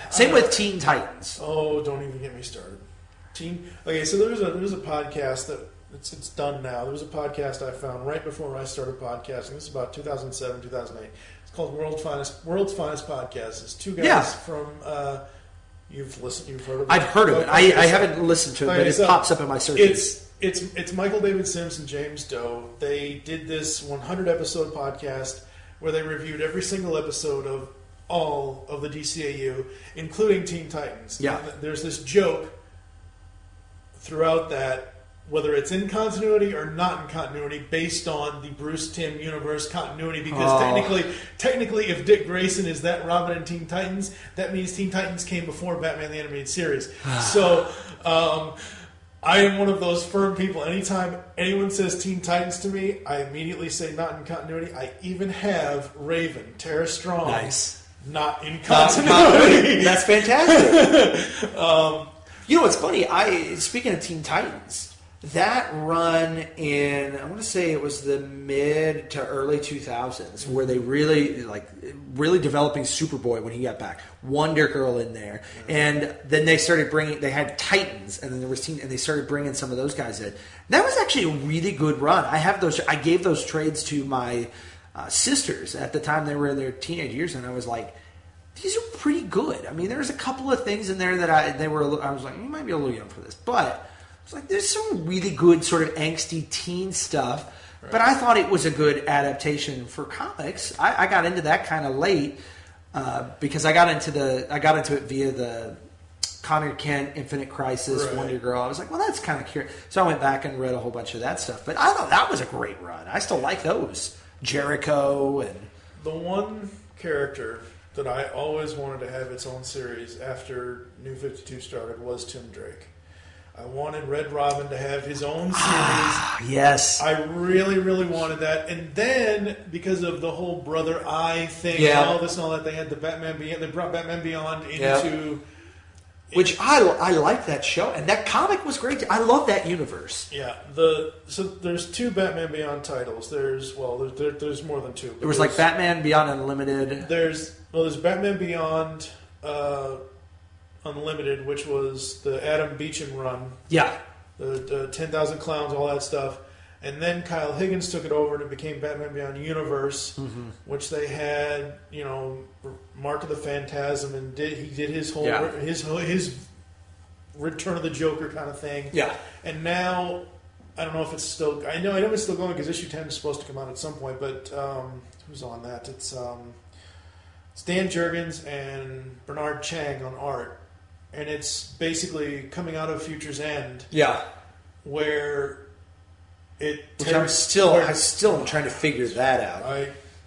Same with Teen Titans. Oh, don't even get me started. Okay, so there was a podcast that it's done now. There was a podcast I found right before I started podcasting. This is about 2007, 2008. It's called World's Finest Podcast. It's two guys from you've heard of it. I've heard of it. I haven't listened to it, but it pops up in my searches. It's Michael David Sims and James Doe. They did this 100 episode podcast where they reviewed every single episode of all of the DCAU, including Teen Titans. Yeah. And there's this joke throughout that, whether it's in continuity or not in continuity, based on the Bruce Timm universe continuity, because technically, if Dick Grayson is that Robin in Teen Titans, that means Teen Titans came before Batman the Animated Series. So, I am one of those firm people. Anytime anyone says Teen Titans to me, I immediately say not in continuity. I even have Raven, Tara Strong, not in continuity. That's fantastic. You know what's funny? Speaking of Teen Titans, that run in, I want to say it was the mid to early 2000s, where they really developing Superboy when he got back. Wonder Girl in there, and then they started they had Titans, and then there was and they started bringing some of those guys in. That was actually a really good run. I gave those trades to my sisters at the time. They were in their teenage years, and I was like, these are pretty good. I mean, there's a couple of things in there that I was like, you might be a little young for this, but I was like, there's some really good sort of angsty teen stuff. Right. But I thought it was a good adaptation for comics. I got into that kind of late because I got into it via the Connor Kent Infinite Crisis, Wonder Girl. I was like, well, that's kind of curious. So I went back and read a whole bunch of that stuff. But I thought that was a great run. I still like those. Jericho and the one character that I always wanted to have its own series after New 52 started was Tim Drake. I wanted Red Robin to have his own series. Yes. I really, really wanted that. And then, because of the whole Brother Eye thing and all this and all that, they had the Batman Beyond. They brought Batman Beyond into... Which I like that show. And that comic was great. I love that universe. Yeah. So there's two Batman Beyond titles. There's more than two. There was like Batman Beyond Unlimited. There's Batman Beyond Unlimited, which was the Adam Beecham run. Yeah. The 10,000 Clowns, all that stuff. And then Kyle Higgins took it over and it became Batman Beyond Universe, which they had, Mark of the Phantasm, and he did his whole his Return of the Joker kind of thing. Yeah. And now, I don't know if it's still... I know it's still going because issue 10 is supposed to come out at some point, but who's on that? It's Dan Jurgens and Bernard Chang on art. And it's basically coming out of Future's End. Yeah. Where... I'm still trying to figure that out.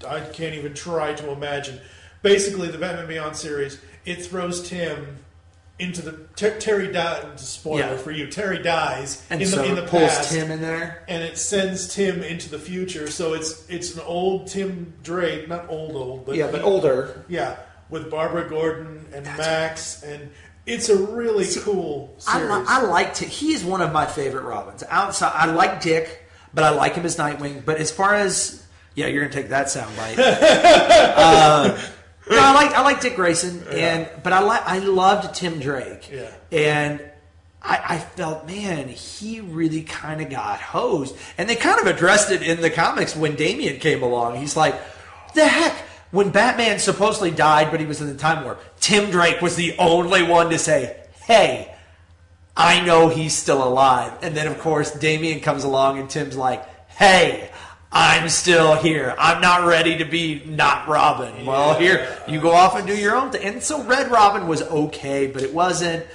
I can't even try to imagine. Basically, the Batman Beyond series, it throws Tim into the... Terry dies... Spoiler for you. Terry dies and in the pulls past. Tim in there. And it sends Tim into the future. So it's an old Tim Drake. Not old, but... Yeah, but older. Yeah, with Barbara Gordon and Max and... It's a really cool series. I liked him. He is one of my favorite Robins. Outside, I like Dick, but I like him as Nightwing. But as far as you're going to take that soundbite. I like Dick Grayson, but I loved Tim Drake, and I felt, man, he really kind of got hosed, and they kind of addressed it in the comics when Damian came along. He's like, the heck. When Batman supposedly died, but he was in the Time Warp, Tim Drake was the only one to say, hey, I know he's still alive. And then, of course, Damian comes along and Tim's like, hey, I'm still here. I'm not ready to be not Robin. Well, here, you go off and do your own thing. And so Red Robin was okay, but it wasn't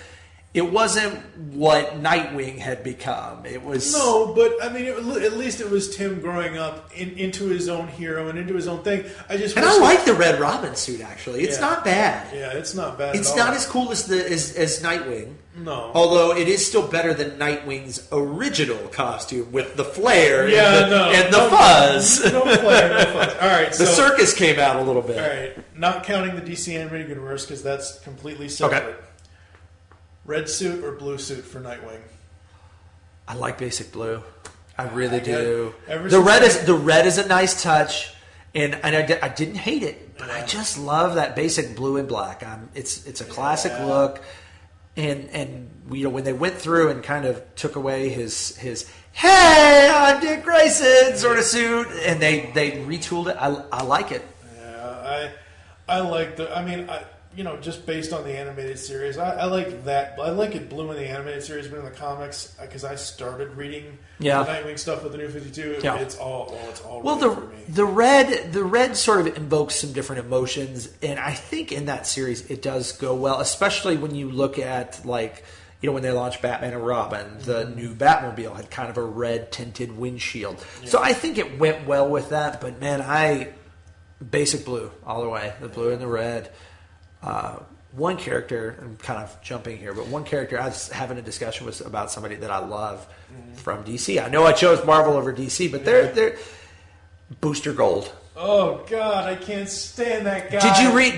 what Nightwing had become. It was... No, but, I mean, at least it was Tim growing up into his own hero and into his own thing. I like the Red Robin suit, actually. It's not bad. Yeah, it's not bad It's at not all. as cool as Nightwing. No. Although it is still better than Nightwing's original costume with the flare and the fuzz. No flare, no fuzz. All right, the circus came out a little bit. All right, not counting the DC animated universe because that's completely separate. Okay. Red suit or blue suit for Nightwing? I like basic blue. I really do. The red is a nice touch, and I didn't hate it, but I just love that basic blue and black. It's a classic look, and when they went through and kind of took away his hey, I'm Dick Grayson sort of suit, and they retooled it. I like it. Yeah, I like the. I mean, just based on the animated series, I like that. I like it blue in the animated series, but in the comics, because I started reading the Nightwing stuff with the New 52, it's all well, red for me. The red sort of invokes some different emotions, and I think in that series it does go well, especially when you look at when they launched Batman and Robin, the new Batmobile had kind of a red tinted windshield. Yeah. So I think it went well with that, but man, basic blue all the way, the blue and the red. One character, I'm kind of jumping here, but one character I was having a discussion was about somebody that I love from DC. I know I chose Marvel over DC, but they're Booster Gold. Oh God, I can't stand that guy.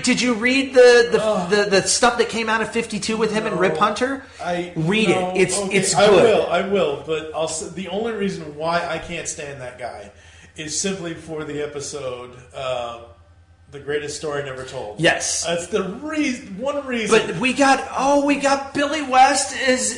Did you read the stuff that came out of 52 with him and Rip Hunter? Read it. It's good. I will. But the only reason why I can't stand that guy is simply for the episode. The greatest story never told. Yes, that's the one reason. But we got Billy West as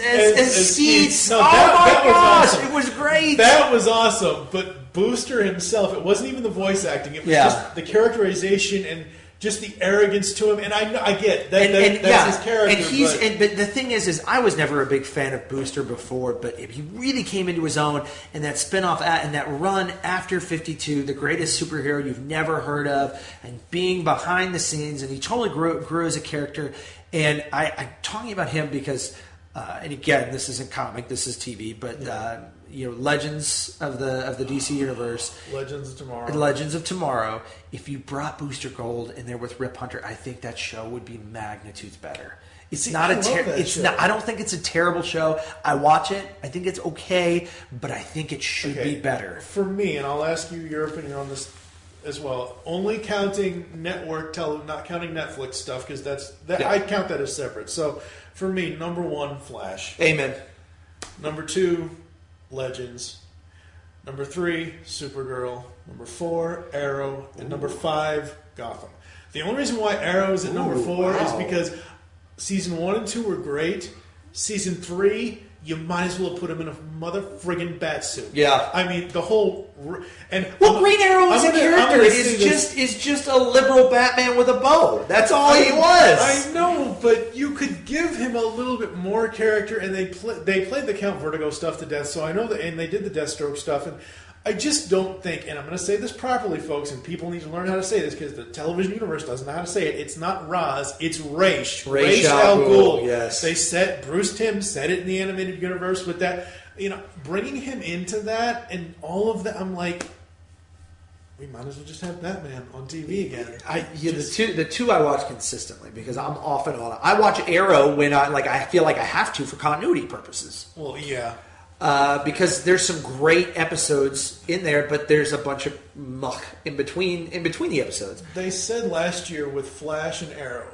Seeds. No, oh my gosh, awesome. It was great. That was awesome. But Booster himself, it wasn't even the voice acting. It was just the characterization and just the arrogance to him. And I get that. That's his character. But the thing is I was never a big fan of Booster before. But if he really came into his own, and that spinoff and that run after 52, the greatest superhero you've never heard of, and being behind the scenes, and he totally grew as a character. And I'm talking about him because, and again, this isn't comic, this is TV, but. Legends of the DC universe, Legends of Tomorrow. If you brought Booster Gold in there with Rip Hunter, I think that show would be magnitudes better. I don't think it's a terrible show. I watch it. I think it's okay, but I think it should be better. For me, and I'll ask you your opinion on this as well. Only counting network not counting Netflix stuff, because I count that as separate. So for me, number 1, Flash. Amen. Number 2. Legends. Number 3, Supergirl. Number 4, Arrow. And number 5, Gotham. The only reason why Arrow is at number 4 is because season 1 and 2 were great. Season 3, you might as well put him in a mother friggin' bat suit. Yeah. I mean, the whole... Green Arrow is a character. Is just a liberal Batman with a bow. That's all he was. I know, but you could give him a little bit more character, and they played the Count Vertigo stuff to death, so I know that, and they did the Deathstroke stuff, and I just don't think, and I'm going to say this properly, folks, and people need to learn how to say this, because the television universe doesn't know how to say it. It's not Raz, it's Ra's al Ghul. Yes. Bruce Timm said it in the animated universe with that, bringing him into that, and all of that, I'm like, we might as well just have Batman on TV again. The two I watch consistently because I'm off and on. I watch Arrow when I feel like I have to for continuity purposes. Well, yeah. Because there's some great episodes in there, but there's a bunch of muck in between the episodes. They said last year with Flash and Arrow,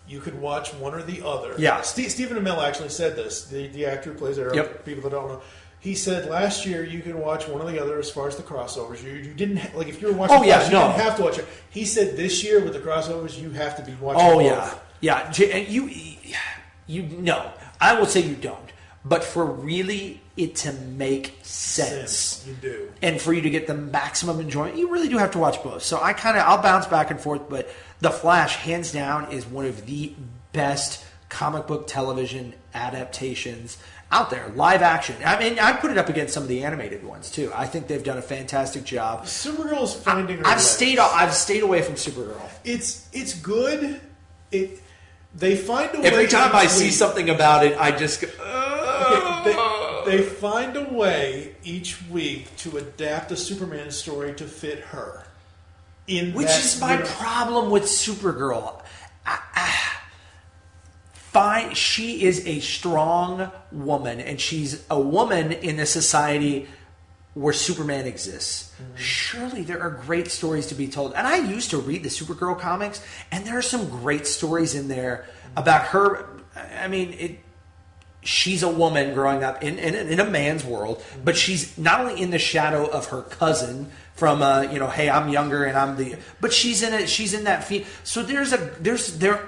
you could watch one or the other. Yeah. Stephen Amell actually said this. The actor who plays Arrow. Yep. People that don't know. He said last year you could watch one or the other as far as the crossovers. You didn't if you were watching Flash, you didn't have to watch it. He said this year with the crossovers you have to be watching both. Yeah. No, I will say you don't. But for really it to make sense, you do, and for you to get the maximum enjoyment, you really do have to watch both. So I'll bounce back and forth, but The Flash, hands down, is one of the best comic book television adaptations out there, live action. I mean, I put it up against some of the animated ones too. I think they've done a fantastic job. Supergirl's finding her I've legs. stayed away from Supergirl. It's good. They find a way. Every time I see something about it, I just go, they find a way each week to adapt a Superman story to fit her. Which is my problem with Supergirl. Fine, she is a strong woman, and she's a woman in a society where Superman exists. Mm-hmm. Surely there are great stories to be told. And I used to read the Supergirl comics, and there are some great stories in there about her. I mean, she's a woman growing up in a man's world, but she's not only in the shadow of her cousin from hey, I'm younger and I'm the, but she's in that feed. So there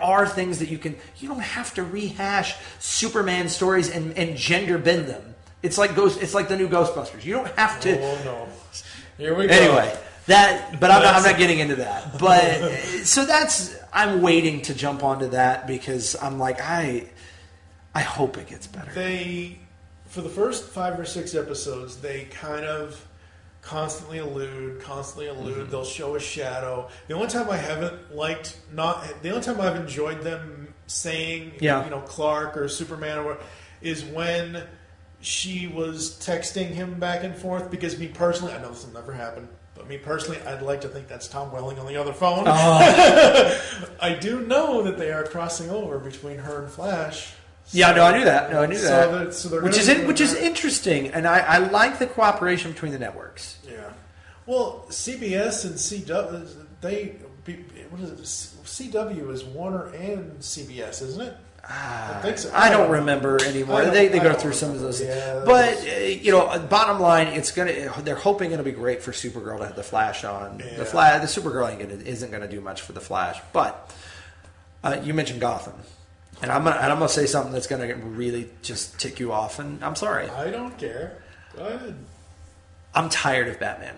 are things that you don't have to rehash Superman stories and gender bend them. It's like the new Ghostbusters. You don't have to. Oh no. Here we go. Anyway, but I'm not getting into that. But so I'm waiting to jump onto that because I'm like I hope it gets better. For the first 5 or 6 episodes, they kind of constantly allude. Mm-hmm. They'll show a shadow. The only time I've enjoyed them saying, Clark or Superman or what, is when she was texting him back and forth. Because me personally, I know this will never happen, but me personally, I'd like to think that's Tom Welling on the other phone. Oh. I do know that they are crossing over between her and Flash. Yeah, no, I knew that. Which is interesting, and I like the cooperation between the networks. Yeah, well, CBS and CW, CW is Warner and CBS, isn't it? I think so. I don't remember anymore. They go through some of those. Yeah, but bottom line, they're hoping it'll be great for Supergirl to have the Flash on. Yeah. The Supergirl isn't gonna do much for the Flash, but you mentioned Gotham. And I'm gonna say something that's gonna really just tick you off, and I'm sorry. I don't care. Go ahead. I'm tired of Batman.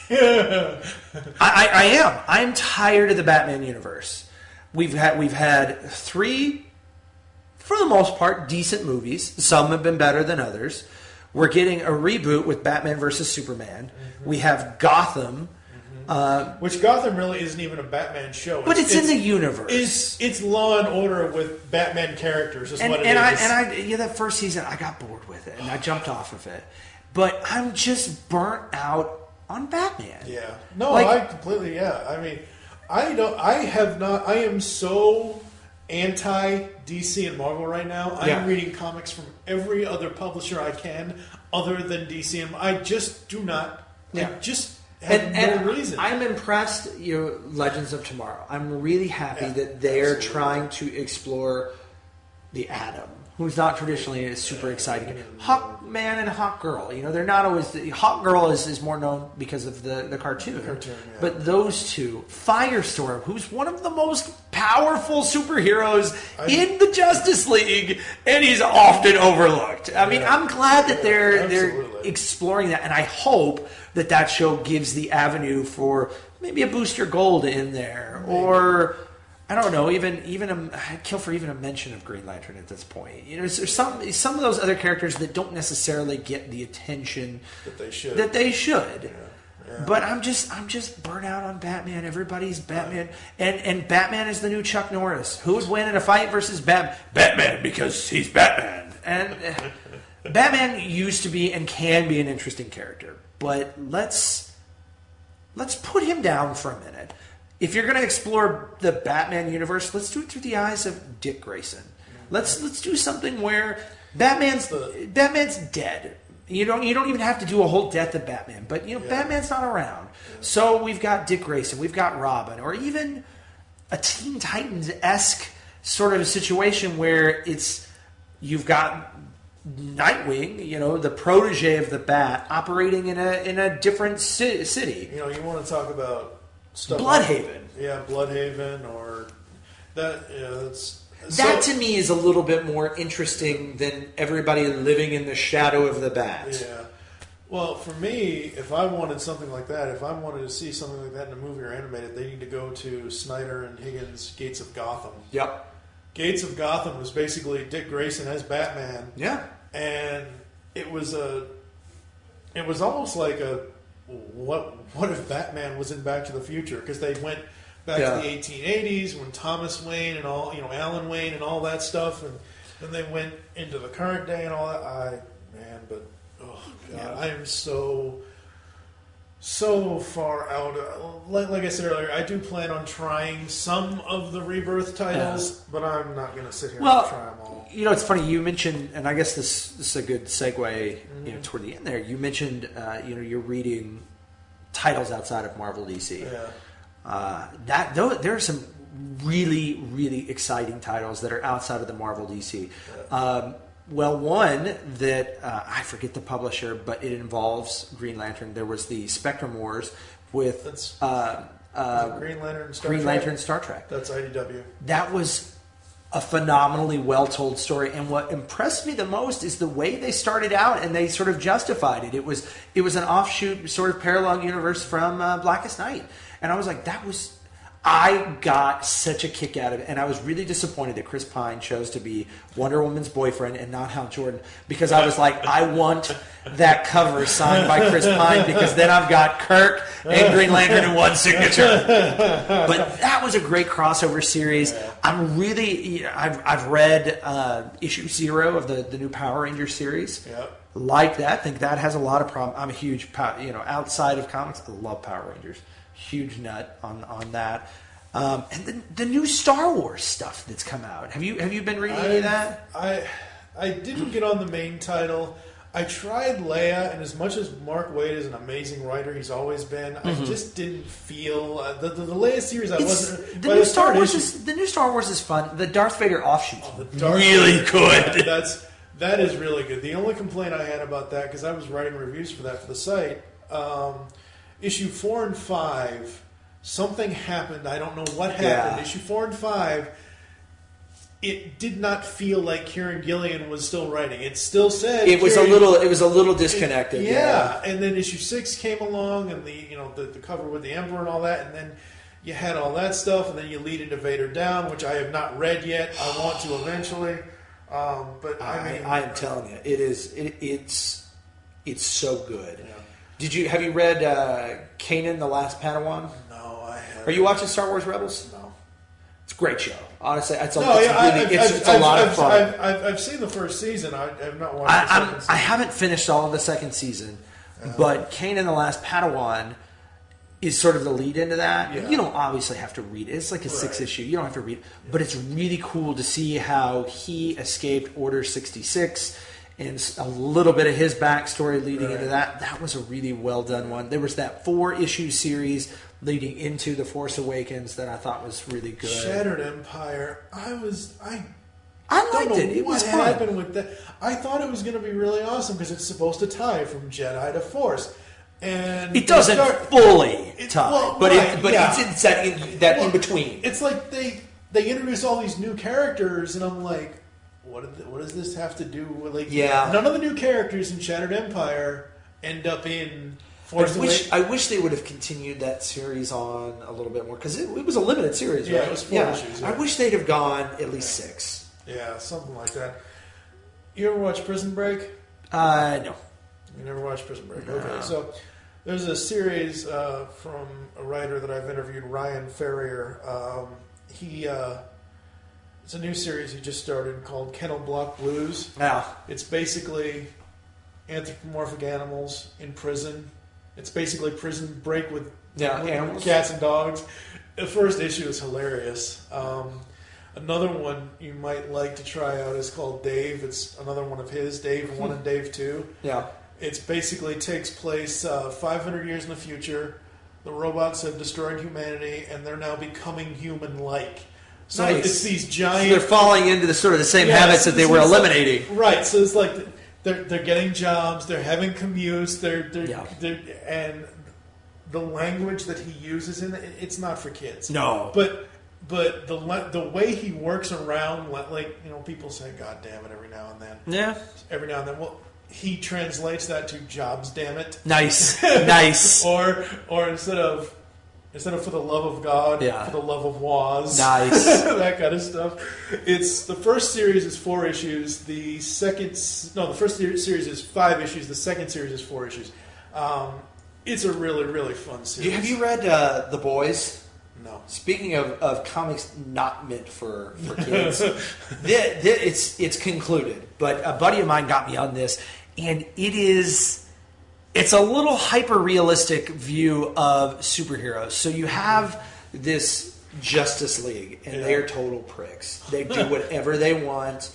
I am. I'm tired of the Batman universe. We've had 3, for the most part, decent movies. Some have been better than others. We're getting a reboot with Batman vs Superman. Mm-hmm. We have Gotham. Which Gotham really isn't even a Batman show. But it's in the universe. It's Law and Order with Batman characters is what it is. That first season, I got bored with it, and I jumped off of it. But I'm just burnt out on Batman. Yeah. No, I completely, I mean, I am so anti-DC and Marvel right now. I'm reading comics from every other publisher I can other than DC. And I just do not. Yeah. I just... no reason. I'm impressed. Legends of Tomorrow. I'm really happy that they're trying to explore the Atom, who's not traditionally a super exciting Hawk Man and Hawk Girl. They're not always. Hawk Girl is more known because of the cartoon. But those two, Firestorm, who's one of the most powerful superheroes in the Justice League, and he's often overlooked. I mean, I'm glad that they're exploring that, and I hope that show gives the avenue for maybe a Booster Gold in there, or I don't know, I'd kill for even a mention of Green Lantern at this point. There's some of those other characters that don't necessarily get the attention that they should. Yeah. But I'm just burnt out on Batman. Everybody's Batman, and Batman is the new Chuck Norris. Who would win in a fight versus Batman? Batman, because he's Batman. And Batman used to be and can be an interesting character. But let's put him down for a minute. If you're going to explore the Batman universe, let's do it through the eyes of Dick Grayson. Let's do something where Batman's dead. You don't even have to do a whole death of Batman, but Batman's not around. So we've got Dick Grayson, we've got Robin, or even a Teen Titans-esque sort of a situation where you've got Nightwing, the protege of the Bat, operating in a different city. You want to talk about stuff Bloodhaven. Bloodhaven, or that. That to me is a little bit more interesting than everybody living in the shadow of the Bat. Yeah. Well, for me, if I wanted something like that, if I wanted to see something like that in a movie or animated, they need to go to Snyder and Higgins' Gates of Gotham. Yep. Gates of Gotham was basically Dick Grayson as Batman. Yeah. and it was almost like a what if Batman was in Back to the Future, because they went back to the 1880s when Thomas Wayne and all, Alan Wayne and all that stuff, and then they went into the current day and all that. I am so far out. Like I said earlier, I do plan on trying some of the Rebirth titles, but I'm not going to sit here and try them all. It's funny you mentioned, and I guess this is a good segue. Toward the end there, you mentioned you're reading titles outside of Marvel DC. There are some really, really exciting titles that are outside of the Marvel DC. One that I forget the publisher, but it involves Green Lantern. There was the Spectrum Wars with Green Lantern Star Trek. That's IDW. That was a phenomenally well-told story, and what impressed me the most is the way they started out, and they sort of justified it. It was an offshoot, sort of parallel universe from Blackest Night, and I was like, I got such a kick out of it, and I was really disappointed that Chris Pine chose to be Wonder Woman's boyfriend and not Hal Jordan, because I was like, I want that cover signed by Chris Pine, because then I've got Kirk and Green Lantern in one signature. But that was a great crossover series. I'm really, I've read issue 0 of the new Power Rangers series. Like that. Think that has a lot of problem. I'm a huge, outside of comics, I love Power Rangers. Huge nut on that, and the new Star Wars stuff that's come out. Have you been reading any of that? I didn't get on the main title. I tried Leia, and as much as Mark Waid is an amazing writer, he's always been. I just didn't feel the Leia series. The new Star Wars is fun. The Darth Vader offshoot, really good. That is really good. The only complaint I had about that, because I was writing reviews for that for the site. Issue 4 and 5, something happened. I don't know what happened. Issue 4 and 5, it did not feel like Kieran Gillian was still writing. It still said it was a little disconnected. And then issue 6 came along, and the cover with the Emperor and all that, and then you had all that stuff, and then you lead into Vader Down, which I have not read yet. I want to eventually, but I'm telling you, it's so good. Yeah. Have you read Kanan the Last Padawan? No, I haven't. Are you watching Star Wars Rebels? No. It's a great show. Honestly, it's a lot of fun. I've seen the first season. I have not watched the second season. I haven't finished all of the second season, but Kanan the Last Padawan is sort of the lead into that. Yeah. You don't obviously have to read it. It's like a 6-issue. You don't have to read it. But it's really cool to see how he escaped Order 66 and a little bit of his backstory leading into that. That was a really well done one. There was that 4-issue series leading into The Force Awakens that I thought was really good. Shattered Empire. I liked it. It was fun. What happened with that? I thought it was going to be really awesome because it's supposed to tie from Jedi to Force. And it doesn't fully tie, it's that in between. It's like they introduce all these new characters, and I'm like, what does this have to do with none of the new characters in Shattered Empire end up in Force Awakens. I wish they would have continued that series on a little bit more, because it was a limited series, right? Yeah, it was 4 issues. I wish they'd have gone at least 6. Yeah, something like that. You ever watch Prison Break? No. You never watched Prison Break? No. Okay, so there's a series from a writer that I've interviewed, Ryan Ferrier. It's a new series he just started called Kennel Block Blues. Yeah. It's basically anthropomorphic animals in prison. It's basically Prison Break with animals, cats and dogs. The first issue is hilarious. Another one you might like to try out is called Dave. It's another one of his, Dave 1 and Dave 2. Yeah. It basically takes place 500 years in the future. The robots have destroyed humanity, and they're now becoming human-like. So it's these giant... So they're falling into the sort of the same habits that they were eliminating. Right. So it's like they're getting jobs, they're having commutes, and the language that he uses in it's not for kids. No. But the way he works around, people say, "God damn it," every now and then. Yeah. Every now and then. Well, he translates that to "jobs, damn it." Nice. Nice. Or instead of Instead of for the love of God, for the love of Waz. Nice. That kind of stuff. It's the first series is 4 issues. The first series is 5 issues. The second series is 4 issues. It's a really, really fun series. Have you read The Boys? No. Speaking of comics not meant for kids, it's concluded. But a buddy of mine got me on this, and it's a little hyper-realistic view of superheroes. So you have this Justice League, and they're total pricks. They do whatever they want.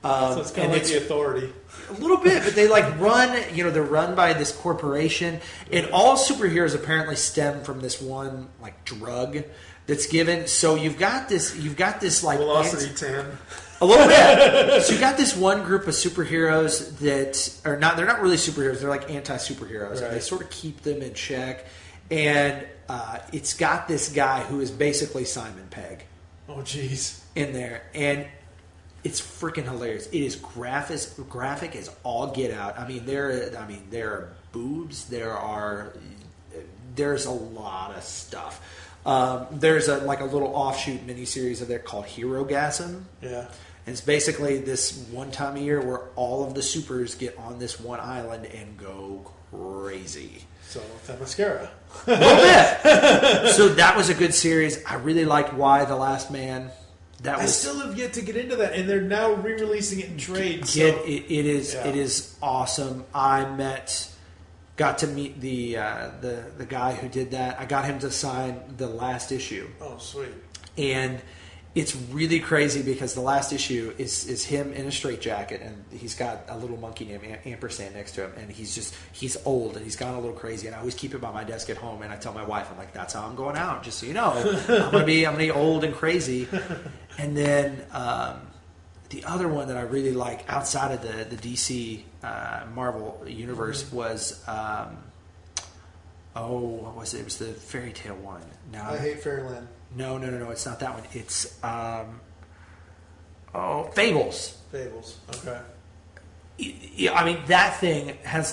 So it's kind of like The Authority. A little bit, but they run, they're run by this corporation. And all superheroes apparently stem from this one, drug that's given. So you've got this Velocity 10. A little bit. So you got this one group of superheroes that are not, they're not really superheroes, they're like anti-superheroes. Right. And they sort of keep them in check. And it's got this guy who is basically Simon Pegg. Oh, jeez. In there. And it's freaking hilarious. It is graphic as all get out. There are boobs. There's a lot of stuff. There's a little offshoot miniseries of there called Herogasm. Yeah. And it's basically this one time a year where all of the supers get on this one island and go crazy. So, Themyscira. A little bit. So that was a good series. I really liked Why the Last Man. I still have yet to get into that, and they're now re-releasing it in trade. It is awesome. I got to meet the guy who did that. I got him to sign the last issue. Oh, sweet! And it's really crazy because the last issue is him in a straitjacket, and he's got a little monkey named Ampersand next to him, and he's old and he's gone a little crazy. And I always keep it by my desk at home, and I tell my wife, I'm like, that's how I'm going out, just so you know. I'm gonna be old and crazy. And then the other one that I really like outside of the DC Marvel universe was what was it? It was the fairy tale one. I Hate Fairyland. No, it's not that one. It's Fables. Fables. Okay. Yeah, that thing has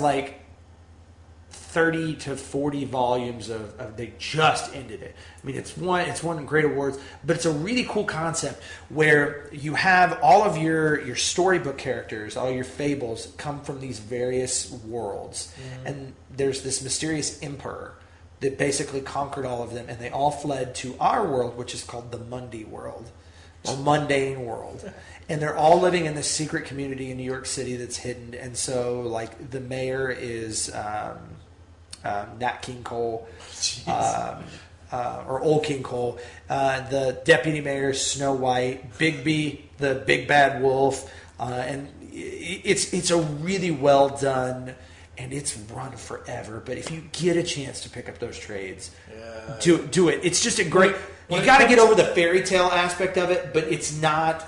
30 to 40 volumes of they just ended it. It's won great awards, but it's a really cool concept where you have all of your storybook characters, all your fables come from these various worlds, and there's this mysterious emperor that basically conquered all of them, and they all fled to our world, which is called the Mundy world, or mundane world. And they're all living in this secret community in New York City that's hidden. And so, the mayor is Nat King Cole, or Old King Cole. The deputy mayor is Snow White. Bigby, the big bad wolf. And it's a really well done. And it's run forever, but if you get a chance to pick up those trades, do it. It's just a great. You got to get over the fairy tale aspect of it, but it's not.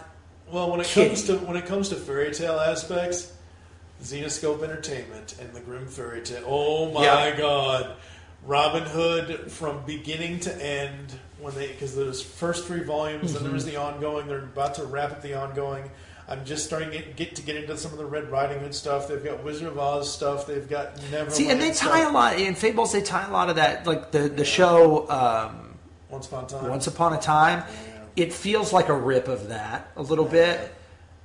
Well, when it comes to fairy tale aspects, Xenoscope Entertainment and the Grimm Fairy Tale. Oh my God, Robin Hood from beginning to end. Because there's first 3 volumes, then there was the ongoing. They're about to wrap up the ongoing. I'm just starting to get into some of the Red Riding Hood stuff. They've got Wizard of Oz stuff. They've got Neverland. See, and they tie a lot in Fables. They tie a lot of that, the show Once Upon a Time. Once Upon a Time. Yeah. It feels like a rip of that a little bit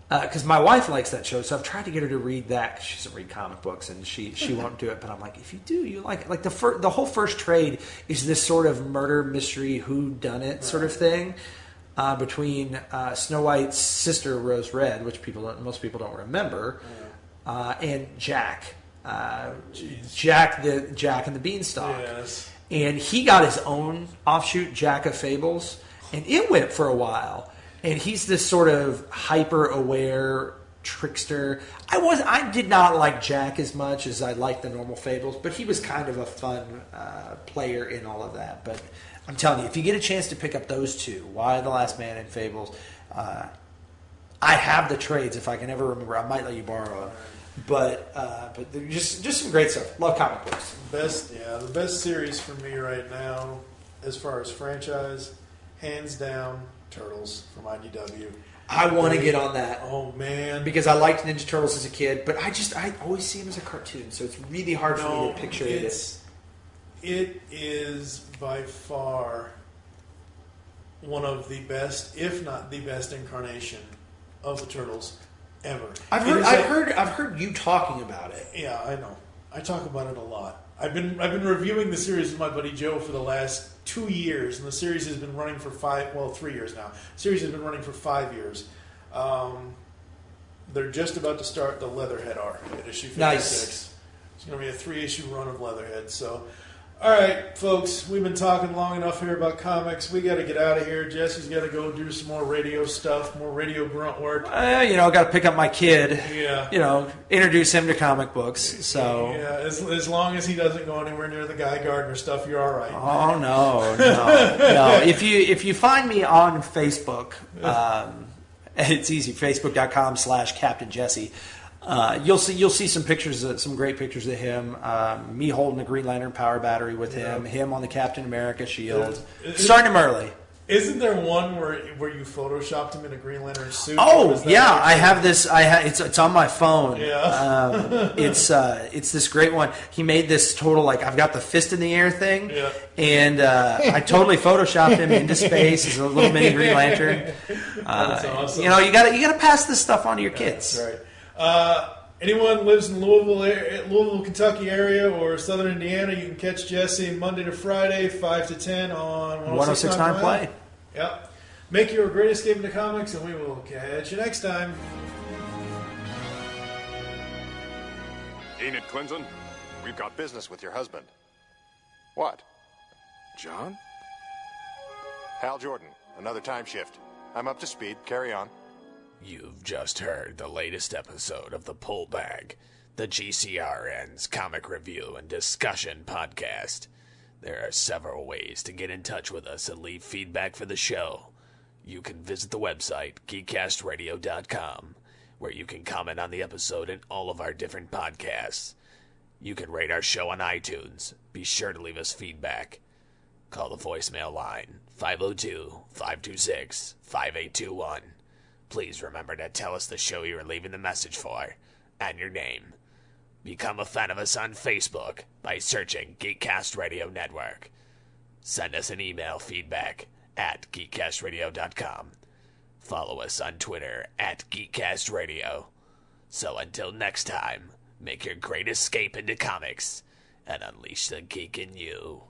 because my wife likes that show. So I've tried to get her to read that because she doesn't read comic books and she won't do it. But I'm like, if you do, you like it. The whole first trade is this sort of murder mystery whodunit sort of thing. Between Snow White's sister Rose Red, which most people don't remember, and Jack, Jack and the Beanstalk, and he got his own offshoot, Jack of Fables, and it went for a while. And he's this sort of hyper aware trickster. I did not like Jack as much as I liked the normal Fables, but he was kind of a fun player in all of that. But I'm telling you, if you get a chance to pick up those two, Why the Last Man and Fables, I have the trades. If I can ever remember, I might let you borrow them. But they're just some great stuff. Love comic books. The best series for me right now, as far as franchise, hands down, Turtles from IDW. I want to get on that. Oh man, because I liked Ninja Turtles as a kid, but I always see them as a cartoon, so it's really hard for me to picture it. It is by far one of the best, if not the best, incarnation of the Turtles ever. I've heard you talking about it. Yeah, I know. I talk about it a lot. I've been reviewing the series with my buddy Joe for the last 2 years, and the series has been running for 3 years now. The series has been running for 5 years. They're just about to start the Leatherhead arc at issue 56. Nice. It's going to be a 3-issue run of Leatherhead. So, all right, folks, we've been talking long enough here about comics. We got to get out of here. Jesse's got to go do some more radio stuff, more radio grunt work. Got to pick up my kid. Yeah. Introduce him to comic books. So yeah, as long as he doesn't go anywhere near the Guy Gardner stuff, you're all right. Oh no. If you find me on Facebook, it's easy. Facebook.com/Captain Jesse. You'll see some pictures, some great pictures of him. Me holding a Green Lantern power battery with him. Him on the Captain America shield. Starting him early. Isn't there one where you photoshopped him in a Green Lantern suit? Oh yeah, I have this. It's on my phone. Yeah. It's this great one. He made this total I've got the fist in the air thing. Yeah. And I totally photoshopped him into space as a little mini Green Lantern. That's awesome. You gotta pass this stuff on to your kids. That's right. Anyone lives in Louisville, Kentucky area or Southern Indiana, you can catch Jesse Monday to Friday, 5 to 10 on 106.9 Play. Yep. Make your great escape into comics, and we will catch you next time. Enid Clinton, we've got business with your husband. What? John? Hal Jordan, another time shift. I'm up to speed. Carry on. You've just heard the latest episode of The Pull Bag, the GCRN's comic review and discussion podcast. There are several ways to get in touch with us and leave feedback for the show. You can visit the website, geekcastradio.com, where you can comment on the episode and all of our different podcasts. You can rate our show on iTunes. Be sure to leave us feedback. Call the voicemail line, 502-526-5821. Please remember to tell us the show you are leaving the message for, and your name. Become a fan of us on Facebook by searching Geekcast Radio Network. Send us an email feedback at geekcastradio.com. Follow us on Twitter at GeekcastRadio. So until next time, make your great escape into comics and unleash the geek in you.